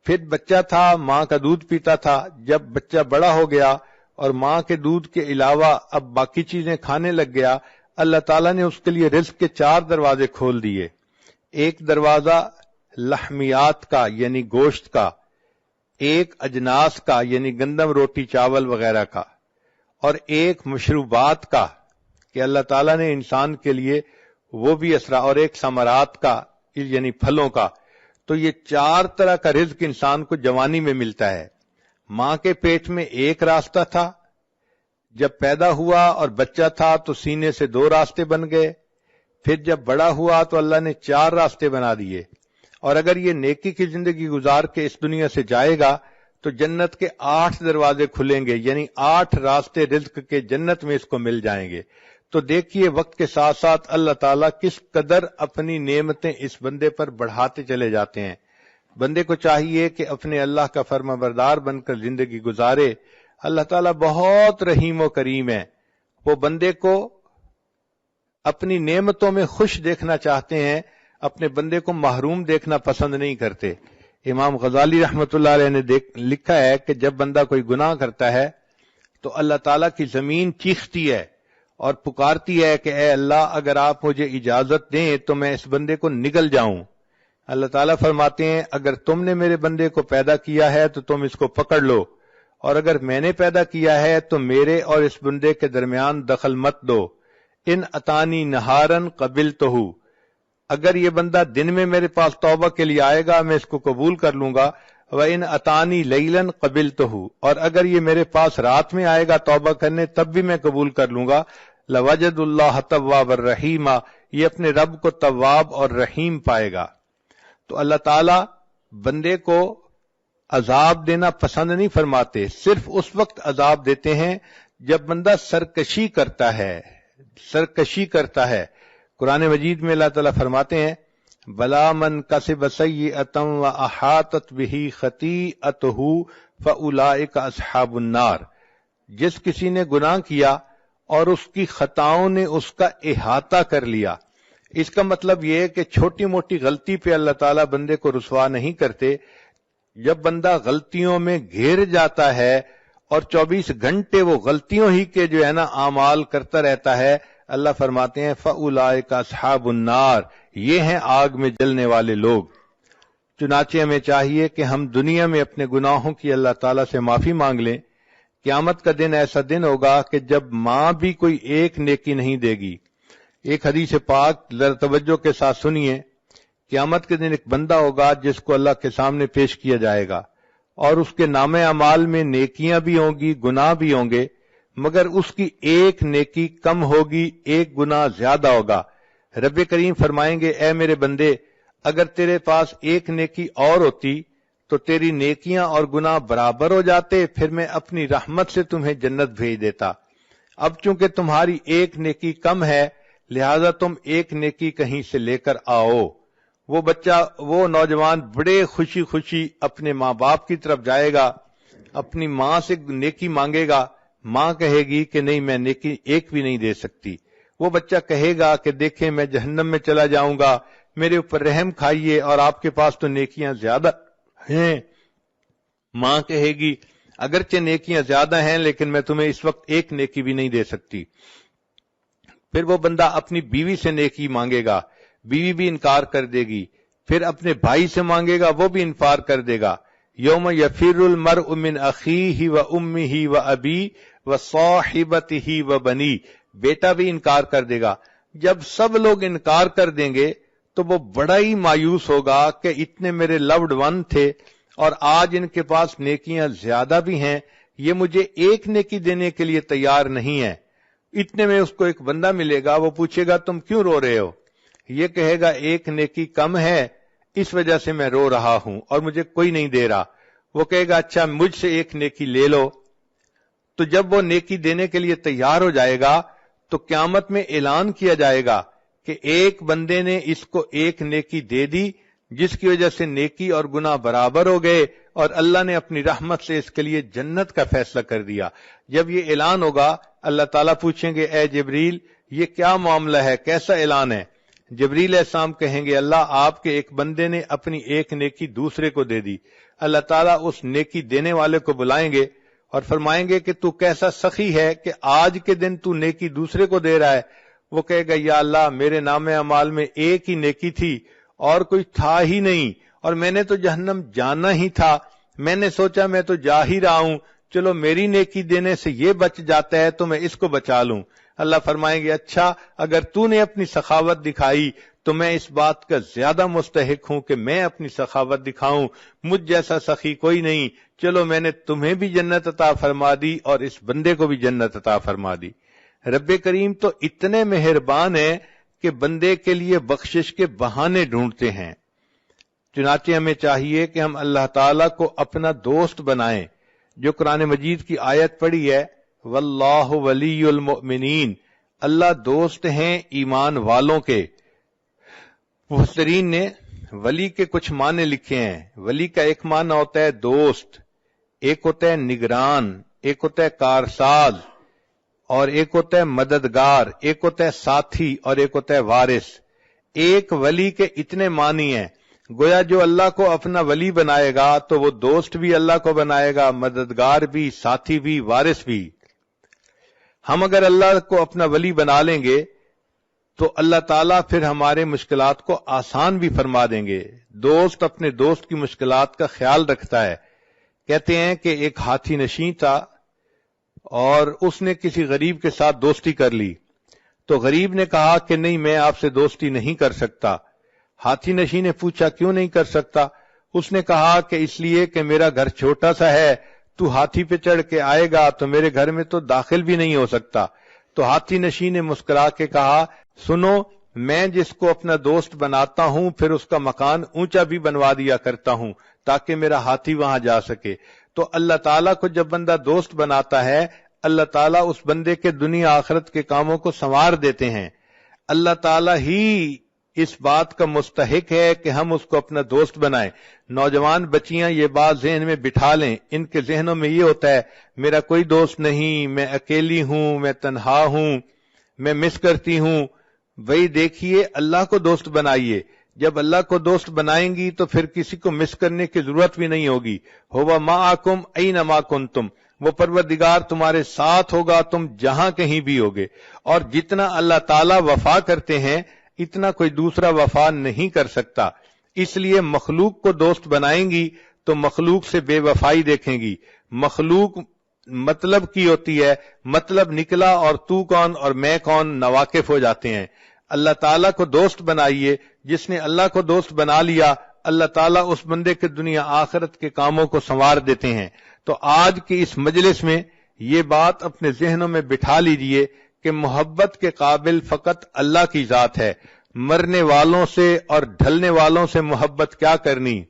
پھر بچہ تھا، ماں کا دودھ پیتا تھا، جب بچہ بڑا ہو گیا اور ماں کے دودھ کے علاوہ اب باقی چیزیں کھانے لگ گیا، اللہ تعالیٰ نے اس کے لیے رزق کے چار دروازے کھول دیے۔ ایک دروازہ لحمیات کا یعنی گوشت کا، ایک اجناس کا یعنی گندم روٹی چاول وغیرہ کا، اور ایک مشروبات کا کہ اللہ تعالیٰ نے انسان کے لیے وہ بھی اسرا، اور ایک ثمرات کا یعنی پھلوں کا۔ تو یہ چار طرح کا رزق انسان کو جوانی میں ملتا ہے۔ ماں کے پیٹ میں ایک راستہ تھا، جب پیدا ہوا اور بچہ تھا تو سینے سے دو راستے بن گئے، پھر جب بڑا ہوا تو اللہ نے چار راستے بنا دیے۔ اور اگر یہ نیکی کی زندگی گزار کے اس دنیا سے جائے گا تو جنت کے 8 دروازے کھلیں گے، یعنی 8 راستے رزق کے جنت میں اس کو مل جائیں گے۔ تو دیکھیے وقت کے ساتھ ساتھ اللہ تعالیٰ کس قدر اپنی نعمتیں اس بندے پر بڑھاتے چلے جاتے ہیں۔ بندے کو چاہیے کہ اپنے اللہ کا فرما بردار بن کر زندگی گزارے۔ اللہ تعالیٰ بہت رحیم و کریم ہے، وہ بندے کو اپنی نعمتوں میں خوش دیکھنا چاہتے ہیں، اپنے بندے کو محروم دیکھنا پسند نہیں کرتے۔ امام غزالی رحمۃ اللہ علیہ نے لکھا ہے کہ جب بندہ کوئی گناہ کرتا ہے تو اللہ تعالیٰ کی زمین چیختی ہے اور پکارتی ہے کہ اے اللہ اگر آپ مجھے اجازت دیں تو میں اس بندے کو نگل جاؤں۔ اللہ تعالیٰ فرماتے ہیں اگر تم نے میرے بندے کو پیدا کیا ہے تو تم اس کو پکڑ لو، اور اگر میں نے پیدا کیا ہے تو میرے اور اس بندے کے درمیان دخل مت دو۔ ان اتانی نہارن قبلتہ، اگر یہ بندہ دن میں میرے پاس توبہ کے لیے آئے گا میں اس کو قبول کر لوں گا، وَإِنْ أَتَانِي لَيْلًا قَبِلْتُهُ، اور اگر یہ میرے پاس رات میں آئے گا توبہ کرنے تب بھی میں قبول کر لوں گا۔ لَوَجَدُ اللَّهَ تَوَّابًا رَحِيمًا، یہ اپنے رب کو تواب اور رحیم پائے گا۔ تو اللہ تعالیٰ بندے کو عذاب دینا پسند نہیں فرماتے، صرف اس وقت عذاب دیتے ہیں جب بندہ سرکشی کرتا ہے۔ قرآن مجید میں اللہ تعالیٰ فرماتے ہیں بلا من کسب سیئۃ واحاطت بہ خطیئتہ فاولئک اصحاب النار، جس کسی نے گناہ کیا اور اس کی خطاؤں نے اس کا احاطہ کر لیا۔ اس کا مطلب یہ ہے کہ چھوٹی موٹی غلطی پہ اللہ تعالیٰ بندے کو رسوا نہیں کرتے، جب بندہ غلطیوں میں گھیر جاتا ہے اور 24 گھنٹے وہ غلطیوں ہی کے جو ہے نا اعمال کرتا رہتا ہے، اللہ فرماتے ہیں فَأُولَئِكَ أَصْحَابُ النَّارِ، یہ ہیں آگ میں جلنے والے لوگ۔ چنانچہ ہمیں چاہیے کہ ہم دنیا میں اپنے گناہوں کی اللہ تعالیٰ سے معافی مانگ لیں. قیامت کا دن ایسا دن ہوگا کہ جب ماں بھی کوئی ایک نیکی نہیں دے گی. ایک حدیث پاک ذرا توجہ کے ساتھ سنیے. قیامت کے دن ایک بندہ ہوگا جس کو اللہ کے سامنے پیش کیا جائے گا اور اس کے نام اعمال میں نیکیاں بھی ہوں گی، گناہ بھی ہوں گے، مگر اس کی ایک نیکی کم ہوگی، ایک گناہ زیادہ ہوگا. رب کریم فرمائیں گے اے میرے بندے، اگر تیرے پاس ایک نیکی اور ہوتی تو تیری نیکیاں اور گناہ برابر ہو جاتے، پھر میں اپنی رحمت سے تمہیں جنت بھیج دیتا. اب چونکہ تمہاری ایک نیکی کم ہے لہذا تم ایک نیکی کہیں سے لے کر آؤ. وہ بچہ، وہ نوجوان بڑے خوشی خوشی اپنے ماں باپ کی طرف جائے گا، اپنی ماں سے نیکی مانگے گا. ماں کہے گی کہ نہیں، میں نیکی ایک بھی نہیں دے سکتی. وہ بچہ کہے گا کہ دیکھیں میں جہنم میں چلا جاؤں گا، میرے اوپر رحم کھائیے، اور آپ کے پاس تو نیکیاں زیادہ ہیں. ماں کہے گی اگرچہ نیکیاں زیادہ ہیں لیکن میں تمہیں اس وقت ایک نیکی بھی نہیں دے سکتی. پھر وہ بندہ اپنی بیوی سے نیکی مانگے گا، بیوی بھی انکار کر دے گی. پھر اپنے بھائی سے مانگے گا، وہ بھی انکار کر دے گا. یوم یفر المرء من اخیہ و امہ و ابی و صاحبتہ و بنی، بیٹا بھی انکار کر دے گا. جب سب لوگ انکار کر دیں گے تو وہ بڑا ہی مایوس ہوگا کہ اتنے میرے لوڈ ون تھے اور آج ان کے پاس نیکیاں زیادہ بھی ہیں، یہ مجھے ایک نیکی دینے کے لیے تیار نہیں ہے. اتنے میں اس کو ایک بندہ ملے گا، وہ پوچھے گا تم کیوں رو رہے ہو؟ یہ کہے گا ایک نیکی کم ہے اس وجہ سے میں رو رہا ہوں اور مجھے کوئی نہیں دے رہا. وہ کہے گا اچھا مجھ سے ایک نیکی لے لو. تو جب وہ نیکی دینے کے لیے تیار ہو جائے گا تو قیامت میں اعلان کیا جائے گا کہ ایک بندے نے اس کو ایک نیکی دے دی جس کی وجہ سے نیکی اور گناہ برابر ہو گئے اور اللہ نے اپنی رحمت سے اس کے لیے جنت کا فیصلہ کر دیا. جب یہ اعلان ہوگا اللہ تعالیٰ پوچھیں گے اے جبریل یہ کیا معاملہ ہے، کیسا اعلان ہے؟ جبریل علیہ السلام کہیں گے اللہ آپ کے ایک بندے نے اپنی ایک نیکی دوسرے کو دے دی. اللہ تعالیٰ اس نیکی دینے والے کو بلائیں گے اور فرمائیں گے کہ تو کیسا سخی ہے کہ آج کے دن تو نیکی دوسرے کو دے رہا ہے. وہ کہے گا یا اللہ میرے نام اعمال میں ایک ہی نیکی تھی اور کوئی تھا ہی نہیں، اور میں نے تو جہنم جانا ہی تھا، میں نے سوچا میں تو جا ہی رہا ہوں، چلو میری نیکی دینے سے یہ بچ جاتا ہے تو میں اس کو بچا لوں. اللہ فرمائیں گے اچھا اگر تو نے اپنی سخاوت دکھائی تو میں اس بات کا زیادہ مستحق ہوں کہ میں اپنی سخاوت دکھاؤں، مجھ جیسا سخی کوئی نہیں، چلو میں نے تمہیں بھی جنت عطا فرما دی اور اس بندے کو بھی جنت عطا فرما دی. رب کریم تو اتنے مہربان ہیں کہ بندے کے لیے بخشش کے بہانے ڈھونڈتے ہیں. چنانچہ ہمیں چاہیے کہ ہم اللہ تعالیٰ کو اپنا دوست بنائیں. جو قرآن مجید کی آیت پڑھی ہے واللہ ولی المؤمنین، اللہ دوست ہیں ایمان والوں کے. مفسرین نے ولی کے کچھ معنی لکھے ہیں. ولی کا ایک معنی ہوتا ہے دوست، ایک ہوتا ہے نگران، ایک ہوتا ہے کارساز، اور ایک ہوتا ہے مددگار، ایک ہوتا ہے ساتھی اور ایک ہوتا ہے وارث. ایک ولی کے اتنے معنی ہیں. گویا جو اللہ کو اپنا ولی بنائے گا تو وہ دوست بھی اللہ کو بنائے گا، مددگار بھی، ساتھی بھی، وارث بھی. ہم اگر اللہ کو اپنا ولی بنا لیں گے تو اللہ تعالیٰ پھر ہمارے مشکلات کو آسان بھی فرما دیں گے. دوست اپنے دوست کی مشکلات کا خیال رکھتا ہے. کہتے ہیں کہ ایک ہاتھی نشین تھا اور اس نے کسی غریب کے ساتھ دوستی کر لی تو غریب نے کہا کہ نہیں میں آپ سے دوستی نہیں کر سکتا. ہاتھی نشین نے پوچھا کیوں نہیں کر سکتا؟ اس نے کہا کہ اس لیے کہ میرا گھر چھوٹا سا ہے، تو ہاتھی پہ چڑھ کے آئے گا تو میرے گھر میں تو داخل بھی نہیں ہو سکتا. تو ہاتھی نشین نے مسکرا کے کہا سنو میں جس کو اپنا دوست بناتا ہوں پھر اس کا مکان اونچا بھی بنوا دیا کرتا ہوں تاکہ میرا ہاتھی وہاں جا سکے. تو اللہ تعالیٰ کو جب بندہ دوست بناتا ہے اللہ تعالیٰ اس بندے کے دنیا آخرت کے کاموں کو سنوار دیتے ہیں. اللہ تعالیٰ ہی اس بات کا مستحق ہے کہ ہم اس کو اپنا دوست بنائیں. نوجوان بچیاں یہ بات ذہن میں بٹھا لیں. ان کے ذہنوں میں یہ ہوتا ہے میرا کوئی دوست نہیں، میں اکیلی ہوں، میں تنہا ہوں، میں مس کرتی ہوں. وہی دیکھیے اللہ کو دوست بنائیے. جب اللہ کو دوست بنائیں گی تو پھر کسی کو مس کرنے کی ضرورت بھی نہیں ہوگی. ہوا معکم اینما کنتم، وہ پروردگار تمہارے ساتھ ہوگا تم جہاں کہیں بھی ہوگے. اور جتنا اللہ تعالیٰ وفا کرتے ہیں اتنا کوئی دوسرا وفا نہیں کر سکتا. اس لیے مخلوق کو دوست بنائیں گی تو مخلوق سے بے وفائی دیکھیں گی. مخلوق مطلب کی ہوتی ہے، مطلب نکلا اور تو کون اور میں کون ناواقف ہو جاتے ہیں. اللہ تعالیٰ کو دوست بنائیے. جس نے اللہ کو دوست بنا لیا اللہ تعالیٰ اس بندے کے دنیا آخرت کے کاموں کو سنوار دیتے ہیں. تو آج کی اس مجلس میں یہ بات اپنے ذہنوں میں بٹھا لیجئے کہ محبت کے قابل فقط اللہ کی ذات ہے. مرنے والوں سے اور ڈھلنے والوں سے محبت کیا کرنی.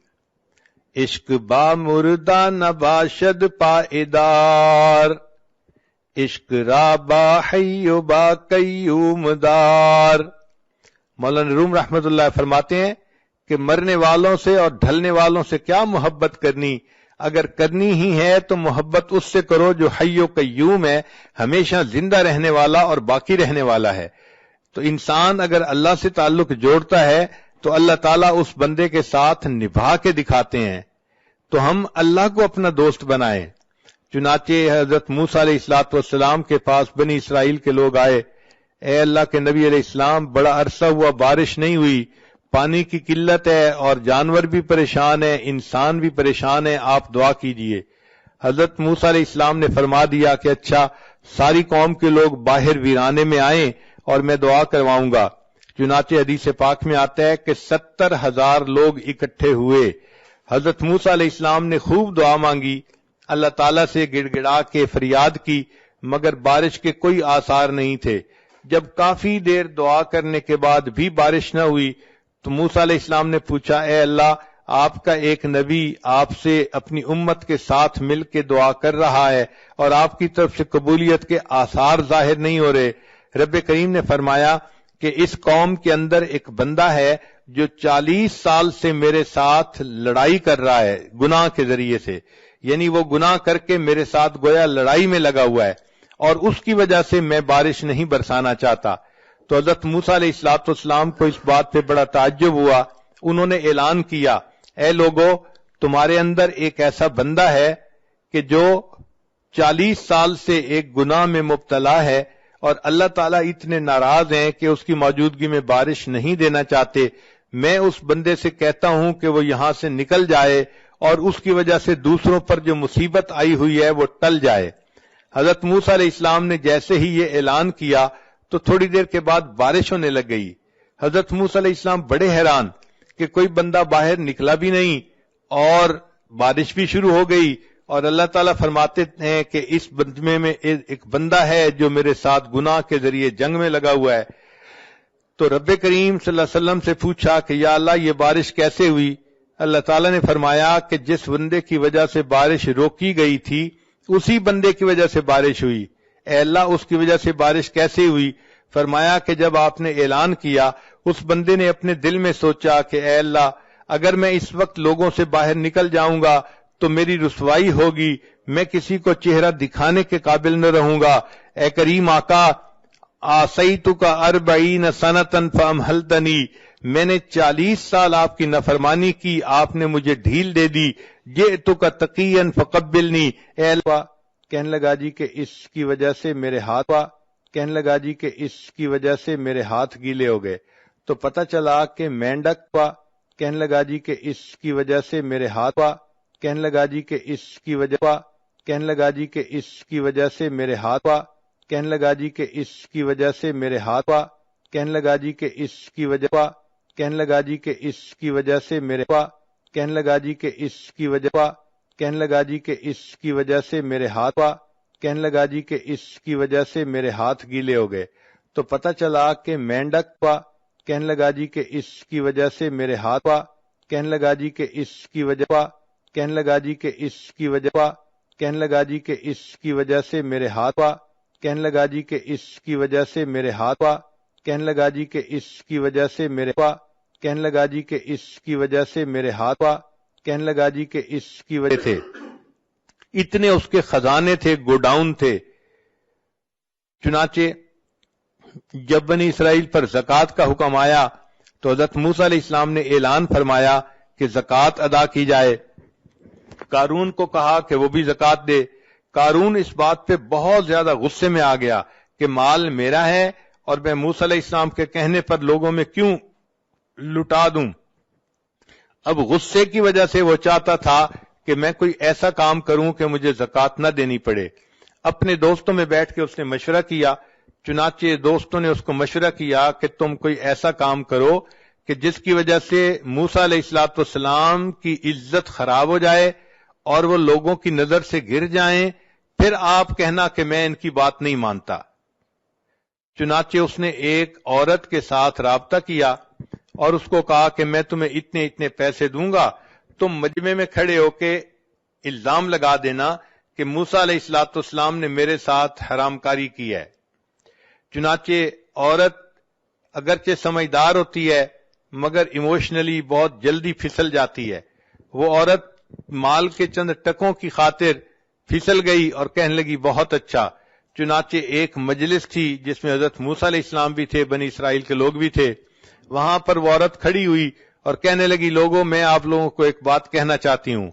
عشق با مردہ نباشد پائیدار، عشق را با حی و با قیوم دار. مولانا روم رحمت اللہ فرماتے ہیں کہ مرنے والوں سے اور ڈھلنے والوں سے کیا محبت کرنی. اگر کرنی ہی ہے تو محبت اس سے کرو جو حی و قیوم ہے، ہمیشہ زندہ رہنے والا اور باقی رہنے والا ہے. تو انسان اگر اللہ سے تعلق جوڑتا ہے تو اللہ تعالیٰ اس بندے کے ساتھ نبھا کے دکھاتے ہیں. تو ہم اللہ کو اپنا دوست بنائیں. چنانچہ حضرت موسیٰ علیہ السلام کے پاس بنی اسرائیل کے لوگ آئے. اے اللہ کے نبی علیہ السلام، بڑا عرصہ ہوا بارش نہیں ہوئی، پانی کی قلت ہے اور جانور بھی پریشان ہیں، انسان بھی پریشان ہے، آپ دعا کیجئے. حضرت موسیٰ علیہ السلام نے فرما دیا کہ اچھا، ساری قوم کے لوگ باہر ویرانے میں آئیں اور میں دعا کرواؤں گا. چنانچہ حدیث پاک میں آتا ہے کہ 70,000 لوگ اکٹھے ہوئے. حضرت موسیٰ علیہ السلام نے خوب دعا مانگی، اللہ تعالیٰ سے گڑ گڑا کے فریاد کی، مگر بارش کے کوئی آثار نہیں تھے. جب کافی دیر دعا کرنے کے بعد بھی بارش نہ ہوئی تو موسیٰ علیہ السلام نے پوچھا، اے اللہ، آپ کا ایک نبی آپ سے اپنی امت کے ساتھ مل کے دعا کر رہا ہے اور آپ کی طرف سے قبولیت کے آثار ظاہر نہیں ہو رہے. رب کریم نے فرمایا کہ اس قوم کے اندر ایک بندہ ہے جو 40 سال سے میرے ساتھ لڑائی کر رہا ہے گناہ کے ذریعے سے، یعنی وہ گناہ کر کے میرے ساتھ گویا لڑائی میں لگا ہوا ہے اور اس کی وجہ سے میں بارش نہیں برسانا چاہتا. تو حضرت موسیٰ علیہ السلام کو اس بات پہ بڑا تعجب ہوا. انہوں نے اعلان کیا، اے لوگو، تمہارے اندر ایک ایسا بندہ ہے کہ جو 40 سال سے ایک گناہ میں مبتلا ہے اور اللہ تعالیٰ اتنے ناراض ہیں کہ اس کی موجودگی میں بارش نہیں دینا چاہتے. میں اس بندے سے کہتا ہوں کہ وہ یہاں سے نکل جائے اور اس کی وجہ سے دوسروں پر جو مصیبت آئی ہوئی ہے وہ ٹل جائے. حضرت موسیٰ علیہ السلام نے جیسے ہی یہ اعلان کیا تو تھوڑی دیر کے بعد بارش ہونے لگ گئی. حضرت موسیٰ علیہ السلام بڑے حیران کہ کوئی بندہ باہر نکلا بھی نہیں اور بارش بھی شروع ہو گئی، اور اللہ تعالیٰ فرماتے ہیں کہ اس بندے میں ایک بندہ ہے جو میرے ساتھ گناہ کے ذریعے جنگ میں لگا ہوا ہے. تو رب کریم صلی اللہ علیہ وسلم سے پوچھا کہ یا اللہ، یہ بارش کیسے ہوئی؟ اللہ تعالیٰ نے فرمایا کہ جس بندے کی وجہ سے بارش روکی گئی تھی اسی بندے کی وجہ سے بارش ہوئی. اے اللہ، اس کی وجہ سے بارش کیسے ہوئی؟ فرمایا کہ جب آپ نے اعلان کیا اس بندے نے اپنے دل میں سوچا کہ اے اللہ، اگر میں اس وقت لوگوں سے باہر نکل جاؤں گا تو میری رسوائی ہوگی، میں کسی کو چہرہ دکھانے کے قابل نہ رہوں گا. اے کریم آقا، آسیتک 40 سنۃ فامہلتنی، میں نے 40 سال آپ کی نافرمانی کی، آپ نے مجھے ڈھیل دے دی. جئتک تقیا فقبلنی، اے اللہ، کہنے لگا جی کہ اس کی وجہ سے میرے ہاتھ میرے ہاتھ گیلے ہو گئے. تو پتہ چلا کہ مینڈک کہنے لگا جی کہ اس کی وجہ سے میرے ہاتھ کہنے لگا جی کہ اس کی وجہ کہنے لگا جی کہ اس کی وجہ سے میرے ہاتھ کہنے لگا جی کہ اس کی وجہ سے میرے ہاتھ کہنے لگا جی کہ اس کی وجہ کہنے لگا جی کہ اس کی وجہ سے میرے کہنے لگا جی کہ اس کی وجہ کہنے لگا جی کہ اس کی وجہ سے میرے ہاتھ کہنے لگا جی کہ اس کی وجہ سے میرے ہاتھ گیلے ہو گئے. تو پتہ چلا کہ مینڈک کہنے لگا جی کہ اس کی وجہ سے میرے ہاتھ کہنے لگا جی کہ اس کی وجہ کہنے لگا جی کہ اس کی وجہ کہنے لگا جی کہ اس کی وجہ سے میرے ہاتھ کہنے لگا جی کہ اس کی وجہ سے میرے ہاتھ کہنے لگا جی کہ اس کی وجہ سے میرے کہنے لگا جی کہ اس کی وجہ سے میرے ہاتھ کہنے لگا جی کہ اس کی وجہ تھے. اتنے اس کے خزانے تھے، گوڈاؤن تھے. چنانچہ جب بنی اسرائیل پر زکوٰۃ کا حکم آیا تو حضرت موسیٰ علیہ السلام نے اعلان فرمایا کہ زکوٰۃ ادا کی جائے. قارون کو کہا کہ وہ بھی زکوٰۃ دے. قارون اس بات پہ بہت زیادہ غصے میں آ گیا کہ مال میرا ہے اور میں موسیٰ علیہ السلام کے کہنے پر لوگوں میں کیوں لٹا دوں. اب غصے کی وجہ سے وہ چاہتا تھا کہ میں کوئی ایسا کام کروں کہ مجھے زکوٰۃ نہ دینی پڑے. اپنے دوستوں میں بیٹھ کے اس نے مشورہ کیا. چنانچہ دوستوں نے اس کو مشورہ کیا کہ تم کوئی ایسا کام کرو کہ جس کی وجہ سے موسیٰ علیہ السلام کی عزت خراب ہو جائے اور وہ لوگوں کی نظر سے گر جائیں، پھر آپ کہنا کہ میں ان کی بات نہیں مانتا. چنانچہ اس نے ایک عورت کے ساتھ رابطہ کیا اور اس کو کہا کہ میں تمہیں اتنے اتنے پیسے دوں گا، تم مجمع میں کھڑے ہو کے الزام لگا دینا کہ موسیٰ علیہ السلام نے میرے ساتھ حرام کاری کی ہے. چنانچہ عورت اگرچہ سمجھدار ہوتی ہے مگر ایموشنلی بہت جلدی پھسل جاتی ہے. وہ عورت مال کے چند ٹکوں کی خاطر پھسل گئی اور کہنے لگی بہت اچھا. چنانچہ ایک مجلس تھی جس میں حضرت موسیٰ علیہ السلام بھی تھے، بنی اسرائیل کے لوگ بھی تھے. وہاں پر وہ عورت کھڑی ہوئی اور کہنے لگی لوگوں میں آپ لوگوں کو ایک بات کہنا چاہتی ہوں.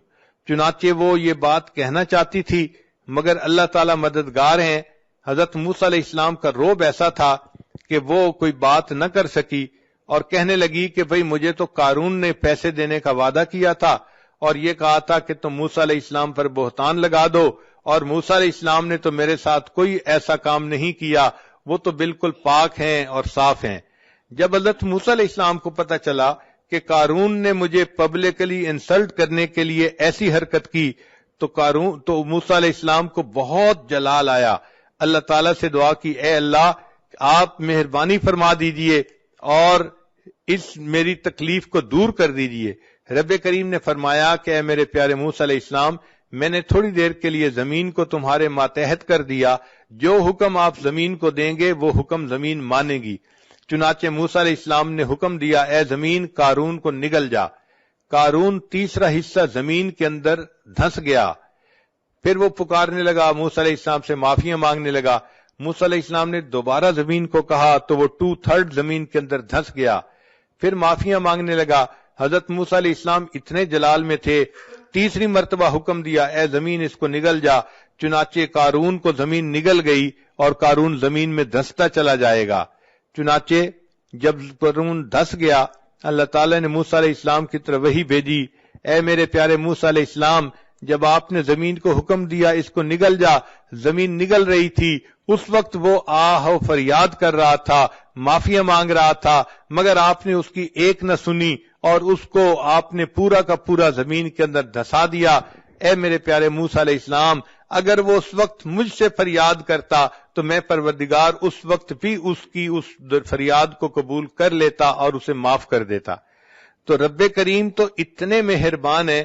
چنانچہ وہ یہ بات کہنا چاہتی تھی مگر اللہ تعالی مددگار ہیں. حضرت موسیٰ علیہ السلام کا روب ایسا تھا کہ وہ کوئی بات نہ کر سکی اور کہنے لگی کہ بھئی مجھے تو قارون نے پیسے دینے کا وعدہ کیا تھا اور یہ کہا تھا کہ تم موسیٰ علیہ السلام پر بہتان لگا دو، اور موسیٰ علیہ السلام نے تو میرے ساتھ کوئی ایسا کام نہیں کیا، وہ تو بالکل پاک ہیں اور صاف ہیں. جب حضرت موسیٰ علیہ السلام کو پتہ چلا کہ قارون نے مجھے پبلکلی انسلٹ کرنے کے لیے ایسی حرکت کی تو موسیٰ علیہ السلام کو بہت جلال آیا. اللہ تعالیٰ سے دعا کی اے اللہ آپ مہربانی فرما دیجئے اور اس میری تکلیف کو دور کر دیجئے. رب کریم نے فرمایا کہ اے میرے پیارے موسیٰ علیہ السلام میں نے تھوڑی دیر کے لیے زمین کو تمہارے ماتحت کر دیا، جو حکم آپ زمین کو دیں گے وہ حکم زمین مانے گی. چنانچہ موسیٰ علیہ السلام نے حکم دیا اے زمین قارون کو نگل جا. قارون تیسرا حصہ زمین کے اندر دھنس گیا. پھر وہ پکارنے لگا، موسیٰ علیہ السلام سے معافیاں مانگنے لگا. موسیٰ علیہ السلام نے دوبارہ زمین کو کہا تو وہ 2/3 زمین کے اندر دھنس گیا. پھر معافیاں مانگنے لگا. حضرت موسیٰ علیہ السلام اتنے جلال میں تھے، تیسری مرتبہ حکم دیا اے زمین اس کو نگل جا. چنانچہ قارون کو زمین نگل گئی اور قارون زمین میں دھنستا چلا جائے گا. چنانچہ جب قارون دھس گیا اللہ تعالیٰ نے موسیٰ علیہ السلام کی طرف وحی بھیجی اے میرے پیارے موسیٰ علیہ السلام جب آپ نے زمین کو حکم دیا اس کو نگل جا، زمین نگل رہی تھی، اس وقت وہ آہ و فریاد کر رہا تھا، معافیاں مانگ رہا تھا، مگر آپ نے اس کی ایک نہ سنی اور اس کو آپ نے پورا کا پورا زمین کے اندر دھسا دیا. اے میرے پیارے موسیٰ علیہ السلام اگر وہ اس وقت مجھ سے فریاد کرتا تو میں پروردگار اس وقت بھی اس کی اس فریاد کو قبول کر لیتا اور اسے معاف کر دیتا. تو رب کریم تو اتنے مہربان ہے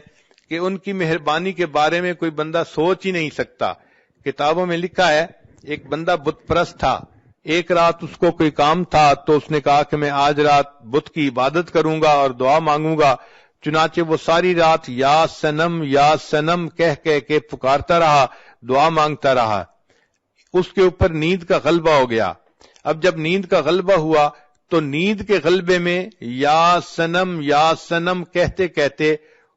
کہ ان کی مہربانی کے بارے میں کوئی بندہ سوچ ہی نہیں سکتا. کتابوں میں لکھا ہے ایک بندہ بت پرست تھا. ایک رات اس کو کوئی کام تھا تو اس نے کہا کہ میں آج رات بت کی عبادت کروں گا اور دعا مانگوں گا. چنانچہ وہ ساری رات یا سنم کہہ کہہ کے پکارتا رہا، دعا مانگتا رہا. اس کے اوپر نیند کا غلبہ ہو گیا. اب جب نیند کا غلبہ ہوا تو نیند کے غلبے میں یا سنم کہتے کہتے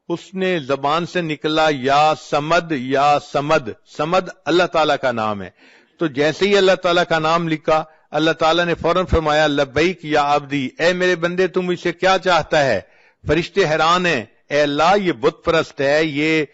اس نے زبان سے نکلا یا سمد. سمد اللہ تعالیٰ کا نام ہے. تو جیسے ہی اللہ تعالیٰ کا نام لکھا اللہ تعالیٰ نے فوراً فرمایا لبیک یا عبدی، اے میرے بندے تم مجھ سے کیا چاہتا ہے؟ فرشتے حیران ہیں، اے اللہ یہ بت پرست ہے، یہ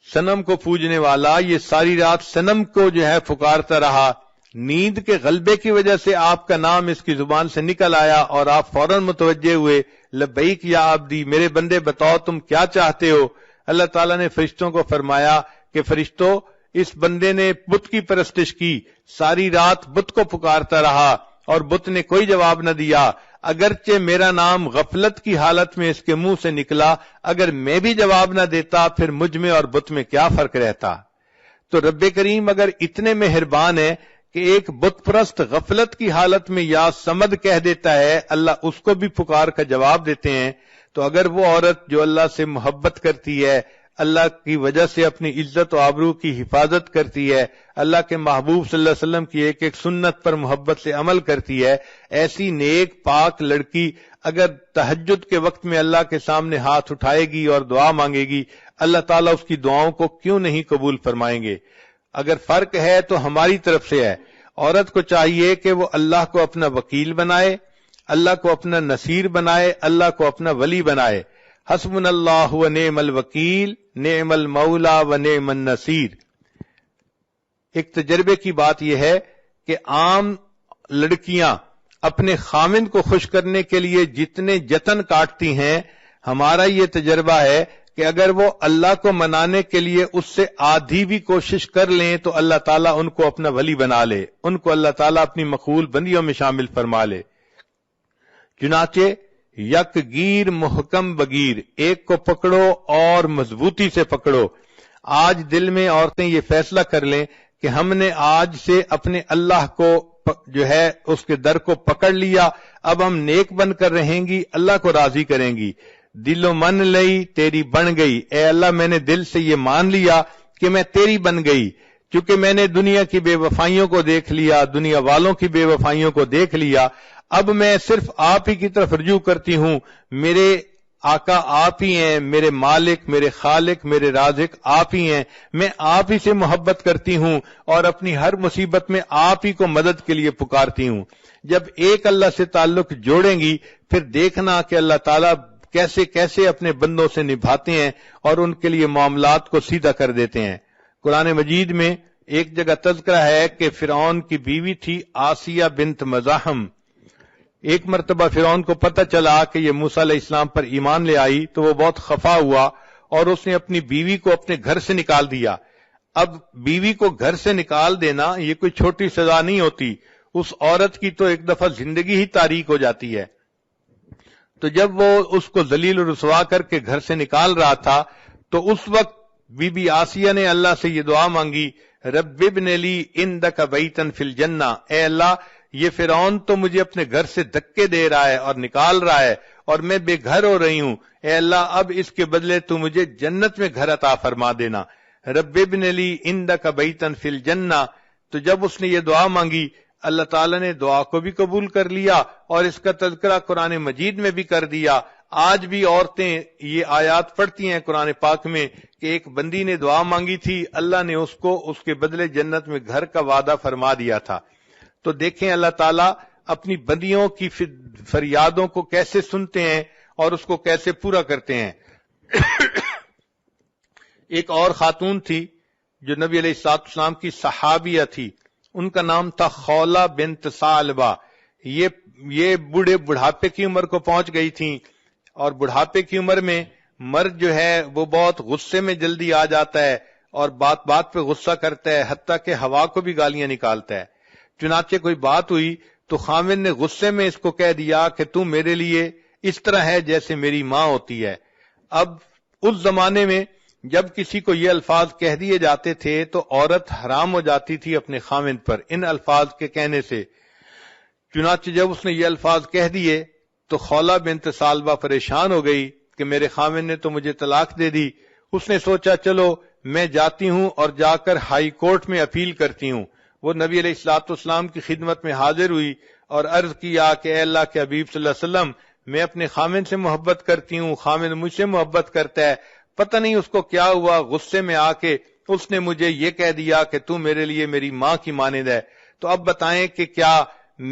صنم کو پوجنے والا، یہ ساری رات صنم کو جو ہے پکارتا رہا. نیند کے غلبے کی وجہ سے آپ کا نام اس کی زبان سے نکل آیا اور آپ فوراً متوجہ ہوئے لبیک یا عبدی، میرے بندے بتاؤ تم کیا چاہتے ہو؟ اللہ تعالیٰ نے فرشتوں کو فرمایا کہ فرشتوں اس بندے نے بت کی پرستش کی، ساری رات بت کو پکارتا رہا اور بت نے کوئی جواب نہ دیا. اگرچہ میرا نام غفلت کی حالت میں اس کے منہ سے نکلا، اگر میں بھی جواب نہ دیتا پھر مجھ میں اور بت میں کیا فرق رہتا؟ تو رب کریم اگر اتنے مہربان ہے کہ ایک بت پرست غفلت کی حالت میں یا سمد کہہ دیتا ہے، اللہ اس کو بھی پکار کا جواب دیتے ہیں، تو اگر وہ عورت جو اللہ سے محبت کرتی ہے، اللہ کی وجہ سے اپنی عزت و آبرو کی حفاظت کرتی ہے، اللہ کے محبوب صلی اللہ علیہ وسلم کی ایک ایک سنت پر محبت سے عمل کرتی ہے، ایسی نیک پاک لڑکی اگر تہجد کے وقت میں اللہ کے سامنے ہاتھ اٹھائے گی اور دعا مانگے گی، اللہ تعالیٰ اس کی دعاؤں کو کیوں نہیں قبول فرمائیں گے؟ اگر فرق ہے تو ہماری طرف سے ہے. عورت کو چاہیے کہ وہ اللہ کو اپنا وکیل بنائے، اللہ کو اپنا نصیر بنائے، اللہ کو اپنا ولی بنائے. حسبنا اللہ و نعم الوکیل نعم المولا و نعم النصیر۔ ایک تجربے کی بات یہ ہے کہ عام لڑکیاں اپنے خامند کو خوش کرنے کے لیے جتنے جتن کاٹتی ہیں، ہمارا یہ تجربہ ہے کہ اگر وہ اللہ کو منانے کے لیے اس سے آدھی بھی کوشش کر لیں تو اللہ تعالیٰ ان کو اپنا ولی بنا لے، ان کو اللہ تعالیٰ اپنی مقبول بندیوں میں شامل فرما لے۔ چنانچہ یک گیر محکم بگیر، ایک کو پکڑو اور مضبوطی سے پکڑو۔ آج دل میں عورتیں یہ فیصلہ کر لیں کہ ہم نے آج سے اپنے اللہ کو جو ہے اس کے در کو پکڑ لیا، اب ہم نیک بن کر رہیں گی، اللہ کو راضی کریں گی۔ دل و من لئی تیری بن گئی، اے اللہ میں نے دل سے یہ مان لیا کہ میں تیری بن گئی، چونکہ میں نے دنیا کی بے وفائیوں کو دیکھ لیا، دنیا والوں کی بے وفائیوں کو دیکھ لیا، اب میں صرف آپ ہی کی طرف رجوع کرتی ہوں۔ میرے آقا آپ ہی ہیں، میرے مالک، میرے خالق، میرے رازق آپ ہی ہیں، میں آپ ہی سے محبت کرتی ہوں اور اپنی ہر مصیبت میں آپ ہی کو مدد کے لیے پکارتی ہوں۔ جب ایک اللہ سے تعلق جوڑیں گی پھر دیکھنا کہ اللہ تعالیٰ کیسے کیسے اپنے بندوں سے نبھاتے ہیں اور ان کے لیے معاملات کو سیدھا کر دیتے ہیں۔ قرآن مجید میں ایک جگہ تذکرہ ہے کہ فرعون کی بیوی تھی آسیہ بنت مزاحم۔ ایک مرتبہ فرعون کو پتہ چلا کہ یہ موسیٰ علیہ السلام پر ایمان لے آئی تو وہ بہت خفا ہوا اور اس نے اپنی بیوی کو اپنے گھر سے نکال دیا۔ اب بیوی کو گھر سے نکال دینا یہ کوئی چھوٹی سزا نہیں ہوتی، اس عورت کی تو ایک دفعہ زندگی ہی تاریک ہو جاتی ہے۔ تو جب وہ اس کو ذلیل و رسوا کر کے گھر سے نکال رہا تھا تو اس وقت بی بی آسیہ نے اللہ سے یہ دعا مانگی، رب ابن لی عندک بیتا فی الجنہ، اے اللہ یہ فرعون تو مجھے اپنے گھر سے دھکے دے رہا ہے اور نکال رہا ہے اور میں بے گھر ہو رہی ہوں، اے اللہ اب اس کے بدلے تو مجھے جنت میں گھر عطا فرما دینا، رب ابن لی عندک بیتا فی الجنہ۔ تو جب اس نے یہ دعا مانگی اللہ تعالیٰ نے دعا کو بھی قبول کر لیا اور اس کا تذکرہ قرآن مجید میں بھی کر دیا۔ آج بھی عورتیں یہ آیات پڑھتی ہیں قرآن پاک میں کہ ایک بندی نے دعا مانگی تھی، اللہ نے اس کو اس کے بدلے جنت میں گھر کا وعدہ فرما دیا تھا۔ تو دیکھیں اللہ تعالیٰ اپنی بندیوں کی فریادوں کو کیسے سنتے ہیں اور اس کو کیسے پورا کرتے ہیں۔ ایک اور خاتون تھی جو نبی علیہ السلام کی صحابیہ تھی، ان کا نام تھا خولہ بنت ثعلبہ۔ یہ بڑھاپے کی عمر کو پہنچ گئی تھیں اور بڑھاپے کی عمر میں مرد جو ہے وہ بہت غصے میں جلدی آ جاتا ہے اور بات بات پہ غصہ کرتا ہے، حتیٰ کہ ہوا کو بھی گالیاں نکالتا ہے۔ چنانچہ کوئی بات ہوئی تو خامد نے غصے میں اس کو کہہ دیا کہ تم میرے لیے اس طرح ہے جیسے میری ماں ہوتی ہے۔ اب اس زمانے میں جب کسی کو یہ الفاظ کہہ دیے جاتے تھے تو عورت حرام ہو جاتی تھی اپنے خامد پر ان الفاظ کے کہنے سے۔ چنانچہ جب اس نے یہ الفاظ کہہ دیے تو خولہ بنت ثعلبہ پریشان ہو گئی کہ میرے خامد نے تو مجھے طلاق دے دی۔ اس نے سوچا چلو میں جاتی ہوں اور جا کر ہائی کورٹ میں اپیل کرتی ہوں۔ وہ نبی علیہ السلام کی خدمت میں حاضر ہوئی اور عرض کیا کہ اے اللہ کے حبیب صلی اللہ علیہ وسلم، میں اپنے خامد سے محبت کرتی ہوں، خامد مجھ سے محبت کرتا ہے، پتہ نہیں اس کو کیا ہوا، غصے میں آ کے اس نے مجھے یہ کہہ دیا کہ تو میرے لیے میری ماں کی مانند ہے، تو اب بتائیں کہ کیا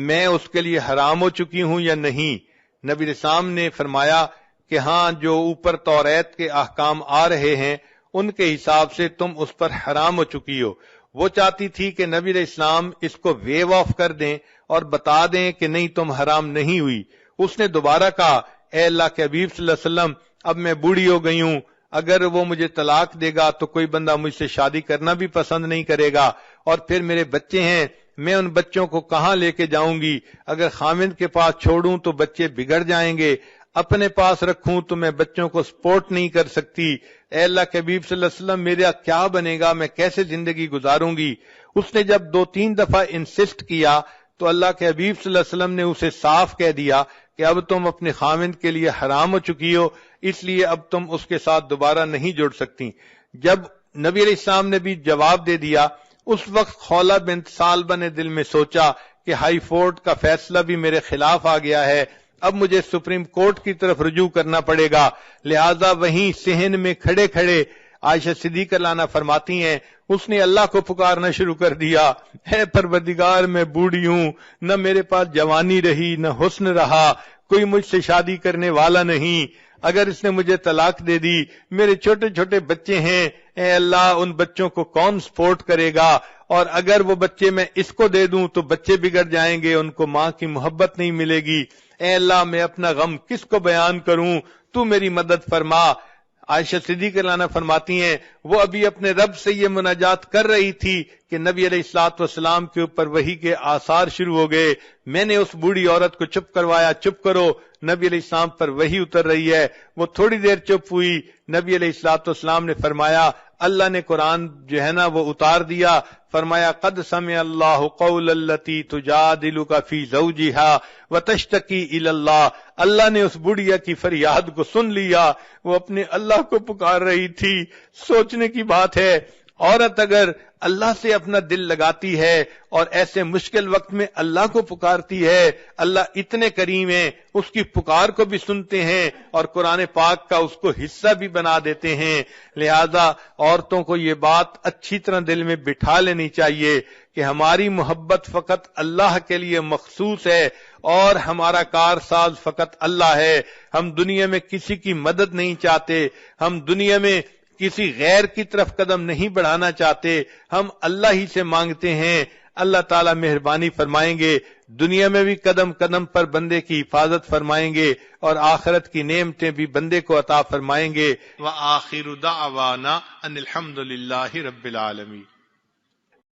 میں اس کے لیے حرام ہو چکی ہوں یا نہیں؟ نبی علیہ السلام نے فرمایا کہ ہاں، جو اوپر توریت کے احکام آ رہے ہیں ان کے حساب سے تم اس پر حرام ہو چکی ہو۔ وہ چاہتی تھی کہ نبی علیہ السلام اس کو ویو آف کر دیں اور بتا دیں کہ نہیں تم حرام نہیں ہوئی۔ اس نے دوبارہ کہا اے اللہ کے حبیب صلی اللہ علیہ وسلم، اب میں بوڑھی ہو گئی ہوں، اگر وہ مجھے طلاق دے گا تو کوئی بندہ مجھ سے شادی کرنا بھی پسند نہیں کرے گا، اور پھر میرے بچے ہیں، میں ان بچوں کو کہاں لے کے جاؤں گی؟ اگر خامد کے پاس چھوڑوں تو بچے بگڑ جائیں گے، اپنے پاس رکھوں تو میں بچوں کو سپورٹ نہیں کر سکتی۔ اے اللہ کے حبیب صلی اللہ علیہ وسلم، میرا کیا بنے گا، میں کیسے زندگی گزاروں گی؟ اس نے جب 2-3 دفعہ انسسٹ کیا تو اللہ کے حبیب صلی اللہ علیہ وسلم نے اسے صاف کہہ دیا کہ اب تم اپنے خامد کے لیے حرام ہو چکی ہو، اس لیے اب تم اس کے ساتھ دوبارہ نہیں جڑ سکتی۔ جب نبی علیہ السلام نے بھی جواب دے دیا، اس وقت خولہ بنت ثعلبہ نے دل میں سوچا کہ ہائی کورٹ کا فیصلہ بھی میرے خلاف آ گیا ہے، اب مجھے سپریم کورٹ کی طرف رجوع کرنا پڑے گا۔ لہذا وہیں صحن میں کھڑے کھڑے عائشہ صدیقہ عنہا فرماتی ہیں اس نے اللہ کو پکارنا شروع کر دیا، اے پروردگار میں بوڑھی ہوں، نہ میرے پاس جوانی رہی نہ حسن رہا، کوئی مجھ سے شادی کرنے والا نہیں، اگر اس نے مجھے طلاق دے دی، میرے چھوٹے چھوٹے بچے ہیں، اے اللہ ان بچوں کو کون سپورٹ کرے گا، اور اگر وہ بچے میں اس کو دے دوں تو بچے بگڑ جائیں گے، ان کو ماں کی محبت نہیں ملے گی، اے اللہ میں اپنا غم کس کو بیان کروں، تو میری مدد فرما۔ عائشہ صدیقہ رضی اللہ عنہا فرماتی ہیں وہ ابھی اپنے رب سے یہ مناجات کر رہی تھی کہ نبی علیہ الصلوۃ والسلام کے اوپر وحی کے آثار شروع ہو گئے، میں نے اس بوڑھی عورت کو چپ کروایا، چپ کرو، نبی علیہ السلام پر وحی اتر رہی ہے۔ وہ تھوڑی دیر چپ ہوئی، نبی علیہ الصلوۃ والسلام نے فرمایا، اللہ نے قرآن جو ہے نا وہ اتار دیا، فرمایا قد سمع اللہ قول التی تجادلک فی زوجہا وتشتکی الی اللہ، اللہ نے اس بڑھیا کی فریاد کو سن لیا، وہ اپنے اللہ کو پکار رہی تھی۔ سوچنے کی بات ہے، عورت اگر اللہ سے اپنا دل لگاتی ہے اور ایسے مشکل وقت میں اللہ کو پکارتی ہے، اللہ اتنے کریم ہیں، اس کی پکار کو بھی سنتے ہیں اور قرآن پاک کا اس کو حصہ بھی بنا دیتے ہیں۔ لہذا عورتوں کو یہ بات اچھی طرح دل میں بٹھا لینی چاہیے کہ ہماری محبت فقط اللہ کے لیے مخصوص ہے اور ہمارا کارساز فقط اللہ ہے۔ ہم دنیا میں کسی کی مدد نہیں چاہتے، ہم دنیا میں کسی غیر کی طرف قدم نہیں بڑھانا چاہتے، ہم اللہ ہی سے مانگتے ہیں۔ اللہ تعالیٰ مہربانی فرمائیں گے، دنیا میں بھی قدم قدم پر بندے کی حفاظت فرمائیں گے اور آخرت کی نعمتیں بھی بندے کو عطا فرمائیں گے۔ وآخر دعوانا ان الحمد للہ رب العالمین۔